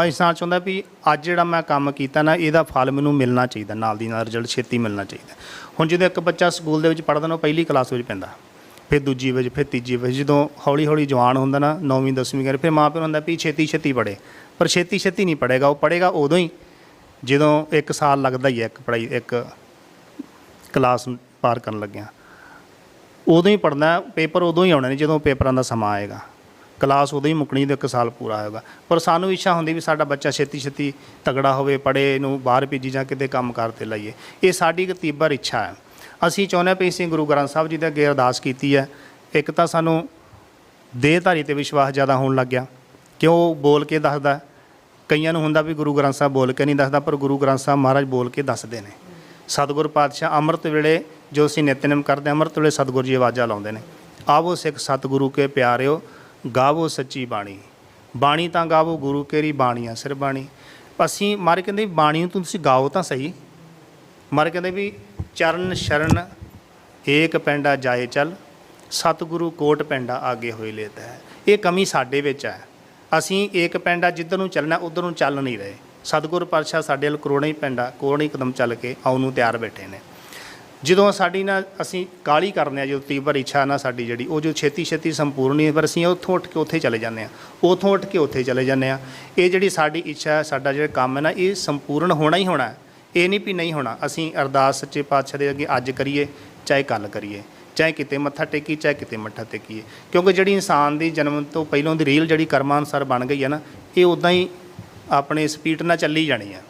ਇਨਸਾਨ ਚਾਹੁੰਦਾ ਵੀ ਅੱਜ ਜਿਹੜਾ ਮੈਂ ਕੰਮ ਕੀਤਾ ਨਾ, ਇਹਦਾ ਫਲ ਮੈਨੂੰ ਮਿਲਣਾ ਚਾਹੀਦਾ, ਨਾਲ ਦੀ ਨਾਲ ਰਿਜ਼ਲਟ ਛੇਤੀ ਮਿਲਣਾ ਚਾਹੀਦਾ। ਹੁਣ ਜਦੋਂ ਇੱਕ ਬੱਚਾ ਸਕੂਲ ਦੇ ਵਿੱਚ ਪੜ੍ਹਦਾ ਨਾ, ਉਹ ਪਹਿਲੀ ਕਲਾਸ ਵਿੱਚ ਪੈਂਦਾ, ਫਿਰ ਦੂਜੀ ਵਿੱਚ, ਫਿਰ ਤੀਜੀ ਵਿੱਚ। ਜਦੋਂ ਹੌਲੀ ਹੌਲੀ ਜਵਾਨ ਹੁੰਦਾ ਨਾ, 9ਵੀਂ 10ਵੀਂ ਕਰ, ਫਿਰ ਮਾਂ ਪਿਓ ਨੂੰ ਹੁੰਦਾ ਵੀ ਛੇਤੀ ਛੇਤੀ ਪੜ੍ਹੇ, ਪਰ ਛੇਤੀ ਛੇਤੀ ਨਹੀਂ ਪੜ੍ਹੇਗਾ। ਉਹ ਪੜ੍ਹੇਗਾ ਉਦੋਂ ਹੀ ਜਦੋਂ 1 ਸਾਲ ਲੱਗਦਾ ਹੀ ਹੈ ਇੱਕ ਕਲਾਸ ਪਾਰ ਕਰਨ ਲੱਗਿਆ। ਉਦੋਂ ਹੀ ਪੜ੍ਹਨਾ, ਪੇਪਰ ਉਦੋਂ ਹੀ ਆਉਣੇ ਨੇ ਜਦੋਂ ਪੇਪਰਾਂ ਦਾ ਸਮਾਂ ਆਏਗਾ। ਕਲਾਸ ਉਦੋਂ ਹੀ ਮੁੱਕਣੀ ਜਦੋਂ 1 ਸਾਲ ਪੂਰਾ ਹੋਏਗਾ। ਪਰ ਸਾਨੂੰ ਇੱਛਾ ਹੁੰਦੀ ਵੀ ਸਾਡਾ ਬੱਚਾ ਛੇਤੀ ਛੇਤੀ ਤਗੜਾ ਹੋਵੇ, ਪੜ੍ਹੇ, ਇਹਨੂੰ ਬਾਹਰ ਭੇਜੀ ਜਾਂ ਕਿਤੇ ਕੰਮ ਕਾਰ 'ਤੇ ਲਾਈਏ। ਇਹ ਸਾਡੀ ਇੱਕ ਤੀਬਰ ਇੱਛਾ ਹੈ। ਅਸੀਂ ਚਾਹੁੰਦੇ ਹਾਂ ਵੀ ਅਸੀਂ ਗੁਰੂ ਗ੍ਰੰਥ ਸਾਹਿਬ ਜੀ ਦੇ ਅੱਗੇ ਅਰਦਾਸ ਕੀਤੀ ਹੈ। ਇੱਕ ਤਾਂ ਸਾਨੂੰ ਦੇਹਧਾਰੀ 'ਤੇ ਵਿਸ਼ਵਾਸ ਜ਼ਿਆਦਾ ਹੋਣ ਲੱਗ ਗਿਆ, ਕਿਉਂ ਬੋਲ ਕੇ ਦੱਸਦਾ। ਕਈਆਂ ਨੂੰ ਹੁੰਦਾ ਵੀ ਗੁਰੂ ਗ੍ਰੰਥ ਸਾਹਿਬ ਬੋਲ ਕੇ ਨਹੀਂ ਦੱਸਦਾ, ਪਰ ਗੁਰੂ ਗ੍ਰੰਥ ਸਾਹਿਬ ਮਹਾਰਾਜ ਬੋਲ ਕੇ ਦੱਸਦੇ ਨੇ। ਸਤਿਗੁਰ ਪਾਤਸ਼ਾਹ ਅੰਮ੍ਰਿਤ ਵੇਲੇ ਜੋ ਅਸੀਂ ਨਿਤਨੇਮ ਕਰਦੇ, ਅੰਮ੍ਰਿਤ ਵੇਲੇ ਸਤਿਗੁਰ ਜੀ ਆਵਾਜ਼ਾਂ ਲਾਉਂਦੇ ਨੇ, ਆਵੋ ਸਿੱਖ ਸਤਿਗੁਰੂ ਕੇ ਪਿਆਰਿਓ, ਗਾਵੋ ਸੱਚੀ ਬਾਣੀ। ਬਾਣੀ ਤਾਂ ਗਾਵੋ ਗੁਰੂ ਕੇਰੀ ਬਾਣੀਆਂ ਸਿਰ ਬਾਣੀ। ਅਸੀਂ ਮਾਰੇ ਕਹਿੰਦੇ ਬਾਣੀ ਨੂੰ ਤੁਸੀਂ ਗਾਓ ਤਾਂ ਸਹੀ। ਮਾਰੇ ਕਹਿੰਦੇ ਵੀ ਚਰਨ ਸ਼ਰਨ ਏਕ ਪੈਂਡਾ ਜਾਏ ਚੱਲ, ਸਤਿਗੁਰੂ ਕੋਟ ਪੈਂਡਾ ਆਗੇ ਹੋਏ ਲੇਤਾ ਹੈ। ਇਹ ਕਮੀ ਸਾਡੇ ਵਿੱਚ ਹੈ। ਅਸੀਂ ਏਕ ਪੈਂਡਾ ਜਿੱਧਰ ਨੂੰ ਚੱਲਣਾ ਉੱਧਰ ਨੂੰ ਚੱਲ ਨਹੀਂ ਰਹੇ। ਸਤਿਗੁਰ ਪਾਤਸ਼ਾਹ ਸਾਡੇ ਵੱਲ ਕਰੋੜਾਂ ਹੀ ਪੈਂਡਾ, ਕਰੋੜਾਂ ਹੀ ਕਦਮ ਚੱਲ ਕੇ ਆਉਣ ਨੂੰ ਤਿਆਰ ਬੈਠੇ ਨੇ। ਜਦੋਂ ਸਾਡੀ ਨਾ ਅਸੀਂ ਕਾਹਲੀ ਕਰਨੇ ਆ, ਜਦੋਂ ਤੀਬਰ ਇੱਛਾ ਨਾ ਸਾਡੀ ਜਿਹੜੀ, ਉਹ ਜੋ ਛੇਤੀ ਛੇਤੀ ਸੰਪੂਰਨ ਨਹੀਂ, ਪਰ ਅਸੀਂ ਉੱਥੋਂ ਉੱਠ ਕੇ ਉੱਥੇ ਚਲੇ ਜਾਂਦੇ ਹਾਂ, ਉੱਥੋਂ ਉੱਠ ਕੇ ਉੱਥੇ ਚਲੇ ਜਾਂਦੇ ਹਾਂ। ਇਹ ਜਿਹੜੀ ਸਾਡੀ ਇੱਛਾ ਹੈ, ਸਾਡਾ ਜਿਹੜਾ ਕੰਮ ਹੈ ਨਾ, ਇਹ ਸੰਪੂਰਨ ਹੋਣਾ ਹੀ ਹੋਣਾ। ਇਹ ਨਹੀਂ ਵੀ ਨਹੀਂ ਹੋਣਾ। ਅਸੀਂ ਅਰਦਾਸ ਸੱਚੇ ਪਾਤਸ਼ਾਹ ਦੇ ਅੱਗੇ ਅੱਜ ਕਰੀਏ ਚਾਹੇ ਕੱਲ੍ਹ ਕਰੀਏ, ਚਾਹੇ ਕਿਤੇ ਮੱਥਾ ਟੇਕੀ ਚਾਹੇ ਕਿਤੇ ਮੱਥਾ ਟੇਕੀਏ, ਕਿਉਂਕਿ ਜਿਹੜੀ ਇਨਸਾਨ ਦੀ ਜਨਮ ਤੋਂ ਪਹਿਲਾਂ ਦੀ ਰੀਲ ਜਿਹੜੀ ਕਰਮਾਂ ਅਨੁਸਾਰ ਬਣ ਗਈ ਹੈ ਨਾ, ਇਹ ਉੱਦਾਂ ਹੀ ਆਪਣੇ ਸਪੀਡ ਨਾਲ ਚੱਲੀ ਜਾਣੀ ਆ।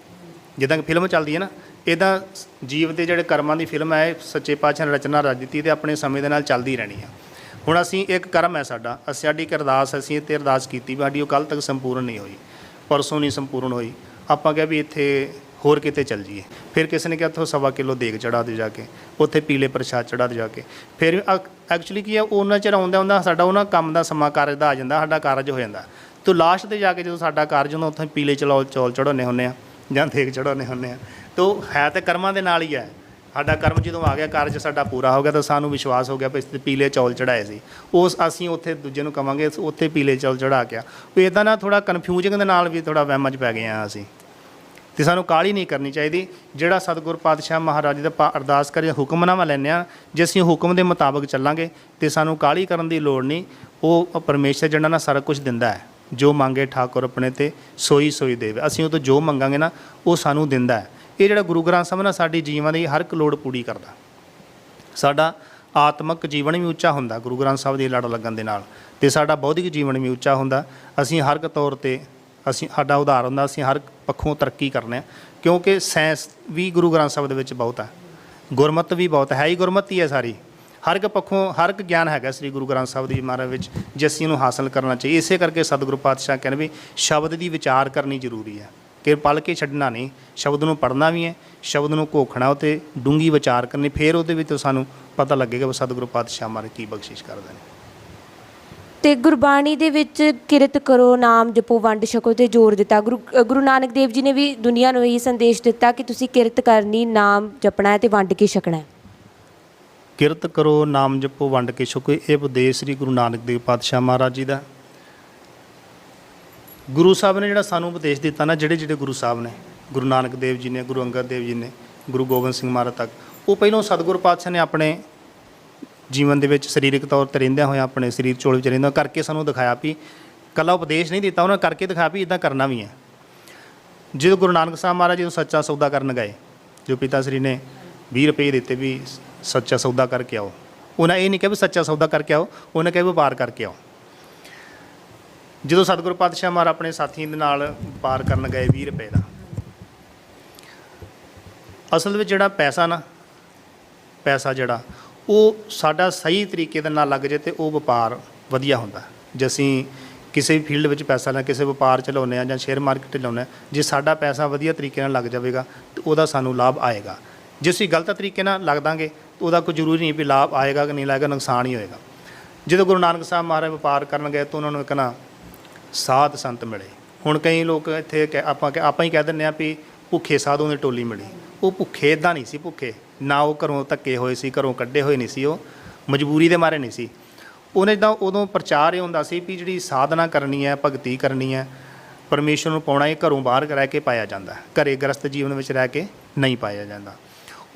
ਜਿੱਦਾਂ ਕਿ ਫਿਲਮ ਚੱਲਦੀ ਹੈ ਨਾ, ਇੱਦਾਂ ਜੀਵ ਦੇ ਜਿਹੜੇ ਕਰਮਾਂ ਦੀ ਫਿਲਮ ਹੈ, ਸੱਚੇ ਪਾਤਸ਼ਾਹ ਨੇ ਰਚਨਾ ਰਚ ਦਿੱਤੀ ਅਤੇ ਆਪਣੇ ਸਮੇਂ ਦੇ ਨਾਲ ਚੱਲਦੀ ਰਹਿਣੀ ਆ। ਹੁਣ ਅਸੀਂ ਇੱਕ ਕਰਮ ਹੈ ਸਾਡੀ ਇੱਕ ਅਰਦਾਸ, ਅਸੀਂ ਇੱਥੇ ਅਰਦਾਸ ਕੀਤੀ ਵੀ ਸਾਡੀ ਉਹ ਕੱਲ੍ਹ ਤੱਕ ਸੰਪੂਰਨ ਨਹੀਂ ਹੋਈ, ਪਰਸੋਂ ਨਹੀਂ ਸੰਪੂਰਨ ਹੋਈ। ਆਪਾਂ ਕਿਹਾ ਵੀ ਇੱਥੇ ਹੋਰ ਕਿਤੇ ਚੱਲ ਜਾਈਏ। ਫਿਰ ਕਿਸੇ ਨੇ ਕਿਹਾ ਉੱਥੋਂ 1.25 ਕਿਲੋ ਦੇਗ ਚੜ੍ਹਾ ਦੇ ਜਾ ਕੇ, ਉੱਥੇ ਪੀਲੇ ਪ੍ਰਸ਼ਾਦ ਚੜ੍ਹਾ ਦੇ ਜਾ ਕੇ। ਫਿਰ ਐਕਚੁਅਲੀ ਕੀ ਆ, ਉਹਨਾਂ ਚਿਰ ਆਉਂਦਾ ਸਾਡਾ ਉਹਨਾਂ ਕੰਮ ਦਾ ਸਮਾਂ ਕਾਰਜ ਦਾ ਆ ਜਾਂਦਾ, ਸਾਡਾ ਕਾਰਜ ਹੋ ਜਾਂਦਾ। ਤੋਂ ਲਾਸਟ 'ਤੇ ਜਾ ਕੇ ਜਦੋਂ ਸਾਡਾ ਕਾਰਜ ਹੁੰਦਾ, ਉੱਥੇ ਪੀਲੇ ਚੌਲ ਚੜ੍ਹਾਉਂਦੇ ਹੁੰਦੇ ਆ ਜਾਂ ਦੇਗ ਚੜ੍ਹਾਉਂਦੇ ਹੁੰਦੇ ਆ। ਤੋ ਹੈ ਤਾਂ ਕਰਮਾਂ ਦੇ ਨਾਲ ਹੀ ਹੈ। ਸਾਡਾ ਕਰਮ ਜਦੋਂ ਆ ਗਿਆ, ਕਾਰਜ ਸਾਡਾ ਪੂਰਾ ਹੋ ਗਿਆ, ਤਾਂ ਸਾਨੂੰ ਵਿਸ਼ਵਾਸ ਹੋ ਗਿਆ ਵੀ ਇਸ ਪੀਲੇ ਚੌਲ ਚੜ੍ਹਾਏ ਸੀ, ਉਸ ਅਸੀਂ ਉੱਥੇ ਦੂਜੇ ਨੂੰ ਕਹਾਂਗੇ ਉੱਥੇ ਪੀਲੇ ਚੌਲ ਚੜ੍ਹਾ ਕੇ ਆ। ਵੀ ਇੱਦਾਂ ਨਾ ਥੋੜ੍ਹਾ ਕਨਫਿਊਜ਼ਿੰਗ ਦੇ ਨਾਲ ਵੀ ਥੋੜ੍ਹਾ ਵਹਿਮਾਂ 'ਚ ਪੈ ਗਏ ਹਾਂ ਅਸੀਂ। ਅਤੇ ਸਾਨੂੰ ਕਾਹਲੀ ਨਹੀਂ ਕਰਨੀ ਚਾਹੀਦੀ। ਜਿਹੜਾ ਸਤਿਗੁਰ ਪਾਤਸ਼ਾਹ ਮਹਾਰਾਜ ਦਾ ਆਪਾਂ ਅਰਦਾਸ ਕਰੇ, ਹੁਕਮਨਾਮਾ ਲੈਂਦੇ ਹਾਂ, ਜੇ ਅਸੀਂ ਹੁਕਮ ਦੇ ਮੁਤਾਬਕ ਚੱਲਾਂਗੇ ਤਾਂ ਸਾਨੂੰ ਕਾਹਲੀ ਕਰਨ ਦੀ ਲੋੜ ਨਹੀਂ। ਉਹ ਪਰਮੇਸ਼ਰ ਜਿਹੜਾ ਨਾ ਸਾਰਾ ਕੁਝ ਦਿੰਦਾ ਹੈ, ਜੋ ਮੰਗੇ ਠਾਕੁਰ ਆਪਣੇ ਤੇ ਸੋਈ ਦੇਵੇ। ਅਸੀਂ ਉਹ ਤੋਂ ਜੋ ਮੰਗਾਂਗੇ ਨਾ ਉਹ ਸਾਨੂੰ ਦਿੰਦਾ ਹੈ। ਇਹ ਜਿਹੜਾ ਗੁਰੂ ਗ੍ਰੰਥ ਸਾਹਿਬ ਨਾ ਸਾਡੀ ਜੀਵਨ ਦੀ ਹਰ ਇੱਕ ਲੋੜ ਪੂਰੀ ਕਰਦਾ। ਸਾਡਾ ਆਤਮਿਕ ਜੀਵਨ ਵੀ ਉੱਚਾ ਹੁੰਦਾ ਗੁਰੂ ਗ੍ਰੰਥ ਸਾਹਿਬ ਦੀ ਲੜ ਲੱਗਣ ਦੇ ਨਾਲ, ਅਤੇ ਸਾਡਾ ਬੌਧਿਕ ਜੀਵਨ ਵੀ ਉੱਚਾ ਹੁੰਦਾ। ਅਸੀਂ ਹਰ ਇੱਕ ਤੌਰ 'ਤੇ ਸਾਡਾ ਉਦਾਹਰਨ ਹੁੰਦਾ, ਅਸੀਂ ਹਰ ਪੱਖੋਂ ਤਰੱਕੀ ਕਰਨੇ ਆ, ਕਿਉਂਕਿ ਸਾਇੰਸ ਵੀ ਗੁਰੂ ਗ੍ਰੰਥ ਸਾਹਿਬ ਦੇ ਵਿੱਚ ਬਹੁਤ ਹੈ, ਗੁਰਮਤ ਵੀ ਬਹੁਤ ਹੈ ਹੀ ਗੁਰਮਤਿ ਹੈ ਸਾਰੀ। ਹਰ ਇੱਕ ਪੱਖੋਂ ਹਰ ਇੱਕ ਗਿਆਨ ਹੈਗਾ ਸ੍ਰੀ ਗੁਰੂ ਗ੍ਰੰਥ ਸਾਹਿਬ ਦੀ ਮਹਾਰਾਜ ਵਿੱਚ, ਜੇ ਅਸੀਂ ਇਹਨੂੰ ਹਾਸਲ ਕਰਨਾ ਚਾਹੀਏ। ਇਸੇ ਕਰਕੇ ਸਤਿਗੁਰੂ ਪਾਤਸ਼ਾਹ ਕਹਿੰਦੇ ਵੀ ਸ਼ਬਦ ਦੀ ਵਿਚਾਰ ਕਰਨੀ ਜ਼ਰੂਰੀ ਹੈ, ਕਿ ਪੜ੍ਹ ਕੇ ਛੱਡਣਾ ਨਹੀਂ, ਸ਼ਬਦ ਨੂੰ ਪੜ੍ਹਨਾ ਵੀ ਹੈ, ਸ਼ਬਦ ਨੂੰ ਘੋਖਣਾ, ਉੱਤੇ ਡੂੰਘੀ ਵਿਚਾਰ ਕਰਨੀ। ਫਿਰ ਉਹਦੇ ਵਿੱਚ ਸਾਨੂੰ ਪਤਾ ਲੱਗੇਗਾ ਵੀ ਸਤਿਗੁਰੂ ਪਾਤਸ਼ਾਹ ਮਹਾਰਾਜ ਕੀ ਬਖਸ਼ਿਸ਼ ਕਰਦੇ ਨੇ। ਤੇ ਗੁਰਬਾਣੀ ਦੇ ਵਿੱਚ ਕਿਰਤ ਕਰੋ, ਨਾਮ ਜਪੋ, ਵੰਡ ਛਕੋ ਤੇ ਜ਼ੋਰ ਦਿੱਤਾ। ਗੁਰੂ ਨਾਨਕ ਦੇਵ ਜੀ ਨੇ ਵੀ ਦੁਨੀਆ ਨੂੰ ਇਹ ਸੰਦੇਸ਼ ਦਿੱਤਾ ਕਿ ਤੁਸੀਂ ਕਿਰਤ ਕਰਨੀ, ਨਾਮ ਜਪਣਾ ਹੈ ਤੇ ਵੰਡ ਕੇ ਛਕਣਾ ਹੈ। ਕਿਰਤ ਕਰੋ, ਨਾਮ ਜਪੋ, ਵੰਡ ਕੇ ਛਕੋ, ਇਹ ਉਪਦੇਸ਼ ਸ੍ਰੀ ਗੁਰੂ ਨਾਨਕ ਦੇਵ ਪਾਤਸ਼ਾਹ ਮਹਾਰਾਜ ਜੀ ਦਾ। ਗੁਰੂ ਸਾਹਿਬ ਨੇ ਜਿਹੜਾ ਸਾਨੂੰ ਉਪਦੇਸ਼ ਦਿੱਤਾ ਨਾ, ਜਿਹੜੇ ਗੁਰੂ ਸਾਹਿਬ ਨੇ, ਗੁਰੂ ਨਾਨਕ ਦੇਵ ਜੀ ਨੇ, ਗੁਰੂ ਅੰਗਦ ਦੇਵ ਜੀ ਨੇ, ਗੁਰੂ ਗੋਬਿੰਦ ਸਿੰਘ ਮਹਾਰਾਜ ਤੱਕ, ਉਹ ਪਹਿਲੋਂ ਸਤਿਗੁਰੂ ਪਾਤਸ਼ਾਹ ਨੇ ਆਪਣੇ ਜੀਵਨ ਦੇ ਵਿੱਚ ਸਰੀਰਕ ਤੌਰ 'ਤੇ ਰਹਿੰਦਿਆਂ ਹੋਇਆਂ, ਆਪਣੇ ਸਰੀਰ ਚੋਲ ਵਿੱਚ ਰਹਿੰਦਾ ਕਰਕੇ ਸਾਨੂੰ ਦਿਖਾਇਆ ਵੀ ਇਕੱਲਾ ਉਪਦੇਸ਼ ਨਹੀਂ ਦਿੱਤਾ, ਉਹਨਾਂ ਕਰਕੇ ਦਿਖਾਇਆ ਵੀ ਇੱਦਾਂ ਕਰਨਾ ਵੀ ਹੈ। ਜਦੋਂ ਗੁਰੂ ਨਾਨਕ ਸਾਹਿਬ ਮਹਾਰਾਜ ਜਦੋਂ ਸੱਚਾ ਸੌਦਾ ਕਰਨ ਗਏ, ਜੋ ਪਿਤਾ ਸ੍ਰੀ ਨੇ 20 ਰੁਪਏ ਦਿੱਤੇ ਵੀ ਸੱਚਾ ਸੌਦਾ ਕਰਕੇ ਆਓ, ਉਹਨਾਂ ਇਹ ਨਹੀਂ ਕਿਹਾ ਵੀ ਸੱਚਾ ਸੌਦਾ ਕਰਕੇ ਆਓ, ਉਹਨਾਂ ਕਿਹਾ ਵਪਾਰ ਕਰਕੇ ਆਓ। ਜਦੋਂ ਸਤਿਗੁਰੂ ਪਾਤਸ਼ਾਹ ਮਹਾਰਾਜ ਆਪਣੇ ਸਾਥੀਆਂ ਦੇ ਨਾਲ ਵਪਾਰ ਕਰਨ ਗਏ 20 ਰੁਪਏ ਦਾ, ਅਸਲ ਵਿੱਚ ਜਿਹੜਾ ਪੈਸਾ ਜਿਹੜਾ ਉਹ ਸਾਡਾ ਸਹੀ ਤਰੀਕੇ ਦੇ ਨਾਲ ਲੱਗ ਜੇ ਤੇ ਉਹ ਵਪਾਰ ਵਧੀਆ ਹੁੰਦਾ। ਜੇ ਅਸੀਂ ਕਿਸੇ ਵੀ ਫੀਲਡ ਵਿੱਚ ਪੈਸਾ ਲੈ ਕਿਸੇ ਵਪਾਰ 'ਚ ਲਾਉਂਦੇ ਹਾਂ ਜਾਂ ਸ਼ੇਅਰ ਮਾਰਕੀਟ 'ਚ ਲਾਉਂਦੇ ਹਾਂ, ਜੇ ਸਾਡਾ ਪੈਸਾ ਵਧੀਆ ਤਰੀਕੇ ਨਾਲ ਲੱਗ ਜਾਵੇਗਾ ਤਾਂ ਉਹਦਾ ਸਾਨੂੰ ਲਾਭ ਆਏਗਾ। ਜੇ ਅਸੀਂ ਗਲਤ ਤਰੀਕੇ ਨਾਲ ਲੱਗ ਦਾਂਗੇ ਤਾਂ ਉਹਦਾ ਕੋਈ ਜ਼ਰੂਰੀ ਨਹੀਂ ਵੀ ਲਾਭ ਆਏਗਾ ਕਿ ਨਹੀਂ ਲਾਏਗਾ, ਨੁਕਸਾਨ ਹੀ ਹੋਏਗਾ। ਜਦੋਂ ਗੁਰੂ ਨਾਨਕ ਸਾਹਿਬ ਮਹਾਰਾਜ ਵਪਾਰ ਕਰਨ ਗਏ ਤਾਂ ਉਹਨਾਂ ਨੂੰ ਇੱਕ ਨਾ ਸਾਧ ਸੰਤ ਮਿਲੇ। ਹੁਣ ਕਈ ਲੋਕ ਇੱਥੇ ਆਪਾਂ ਹੀ ਕਹਿ ਦਿੰਦੇ ਹਾਂ ਵੀ ਭੁੱਖੇ ਸਾਧੂਆਂ ਦੀ ਟੋਲੀ ਮਿਲੀ। ਉਹ ਭੁੱਖੇ ਇੱਦਾਂ ਨਹੀਂ ਸੀ ਭੁੱਖੇ, ਨਾ ਉਹ ਘਰੋਂ ਧੱਕੇ ਹੋਏ ਸੀ, ਘਰੋਂ ਕੱਢੇ ਹੋਏ ਨਹੀਂ ਸੀ, ਉਹ ਮਜਬੂਰੀ ਦੇ ਮਾਰੇ ਨਹੀਂ ਸੀ। ਉਹਨੇ ਤਾਂ ਉਦੋਂ ਪ੍ਰਚਾਰ ਇਹ ਹੁੰਦਾ ਸੀ ਵੀ ਜਿਹੜੀ ਸਾਧਨਾ ਕਰਨੀ ਹੈ, ਭਗਤੀ ਕਰਨੀ ਹੈ, ਪਰਮੇਸ਼ਰ ਨੂੰ ਪਾਉਣਾ, ਇਹ ਘਰੋਂ ਬਾਹਰ ਰਹਿ ਕੇ ਪਾਇਆ ਜਾਂਦਾ, ਘਰੇ ਗ੍ਰਸਤ ਜੀਵਨ ਵਿੱਚ ਰਹਿ ਕੇ ਨਹੀਂ ਪਾਇਆ ਜਾਂਦਾ।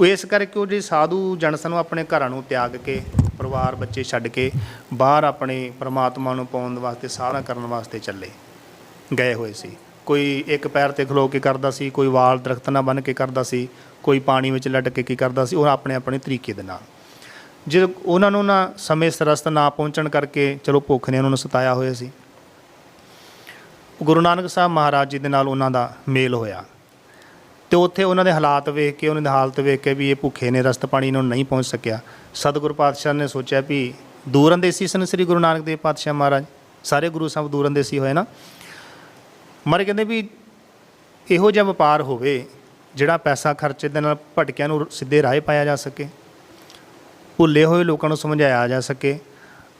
ਉਹ ਇਸ ਕਰਕੇ ਉਹ ਜਿਹੜੇ ਸਾਧੂ ਜਨ ਸਨ ਉਹ ਆਪਣੇ ਘਰਾਂ ਨੂੰ ਤਿਆਗ ਕੇ, ਪਰਿਵਾਰ ਬੱਚੇ ਛੱਡ ਕੇ ਬਾਹਰ ਆਪਣੇ ਪਰਮਾਤਮਾ ਨੂੰ ਪਾਉਣ ਵਾਸਤੇ, ਸਾਧਨਾ ਕਰਨ ਵਾਸਤੇ ਚੱਲੇ ਗਏ ਹੋਏ ਸੀ। ਕੋਈ ਇੱਕ ਪੈਰ 'ਤੇ ਖਲੋ ਕੇ ਕਰਦਾ ਸੀ, ਕੋਈ ਵਾਲ ਦਰਖਤ ਨਾਲ ਬੰਨ੍ਹ ਕੇ ਕਰਦਾ ਸੀ, ਕੋਈ ਪਾਣੀ ਵਿੱਚ ਲਟਕ ਕੇ ਕੀ ਕਰਦਾ ਸੀ, ਉਹ ਆਪਣੇ ਤਰੀਕੇ ਦੇ ਨਾਲ। ਜਦੋਂ ਉਹਨਾਂ ਨੂੰ ਨਾ ਸਮੇਂ ਸਰਸਤ ਨਾ ਪਹੁੰਚਣ ਕਰਕੇ, ਚਲੋ ਭੁੱਖ ਨੇ ਉਹਨਾਂ ਨੂੰ ਸਤਾਇਆ ਹੋਇਆ ਸੀ, ਗੁਰੂ ਨਾਨਕ ਸਾਹਿਬ ਮਹਾਰਾਜ ਜੀ ਦੇ ਨਾਲ ਉਹਨਾਂ ਦਾ ਮੇਲ ਹੋਇਆ ਅਤੇ ਉੱਥੇ ਉਹਨਾਂ ਦੇ ਹਾਲਾਤ ਵੇਖ ਕੇ, ਉਹਨਾਂ ਦੀ ਹਾਲਤ ਵੇਖ ਕੇ ਵੀ ਇਹ ਭੁੱਖੇ ਨੇ, ਰਸਤ ਪਾਣੀ ਇਹਨਾਂ ਨੂੰ ਨਹੀਂ ਪਹੁੰਚ ਸਕਿਆ। ਸਤਿਗੁਰੂ ਪਾਤਸ਼ਾਹ ਨੇ ਸੋਚਿਆ ਵੀ ਦੂਰ ਅੰਦੇਸੀ ਸਨ ਸ੍ਰੀ ਗੁਰੂ ਨਾਨਕ ਦੇਵ ਪਾਤਸ਼ਾਹ ਮਹਾਰਾਜ, ਸਾਰੇ ਗੁਰੂ ਸਾਹਿਬ ਦੂਰ ਅੰਦੇਸੀ ਹੋਏ ਨਾ। ਮਰ ਕਹਿੰਦੇ ਵੀ ਇਹੋ ਜਿਹਾ ਵਪਾਰ ਹੋਵੇ ਜਿਹੜਾ ਪੈਸਾ ਖਰਚੇ ਦੇ ਨਾਲ ਭਟਕਿਆਂ ਨੂੰ ਸਿੱਧੇ ਰਾਹ ਪਾਇਆ ਜਾ ਸਕੇ, ਭੁੱਲੇ ਹੋਏ ਲੋਕਾਂ ਨੂੰ ਸਮਝਾਇਆ ਜਾ ਸਕੇ,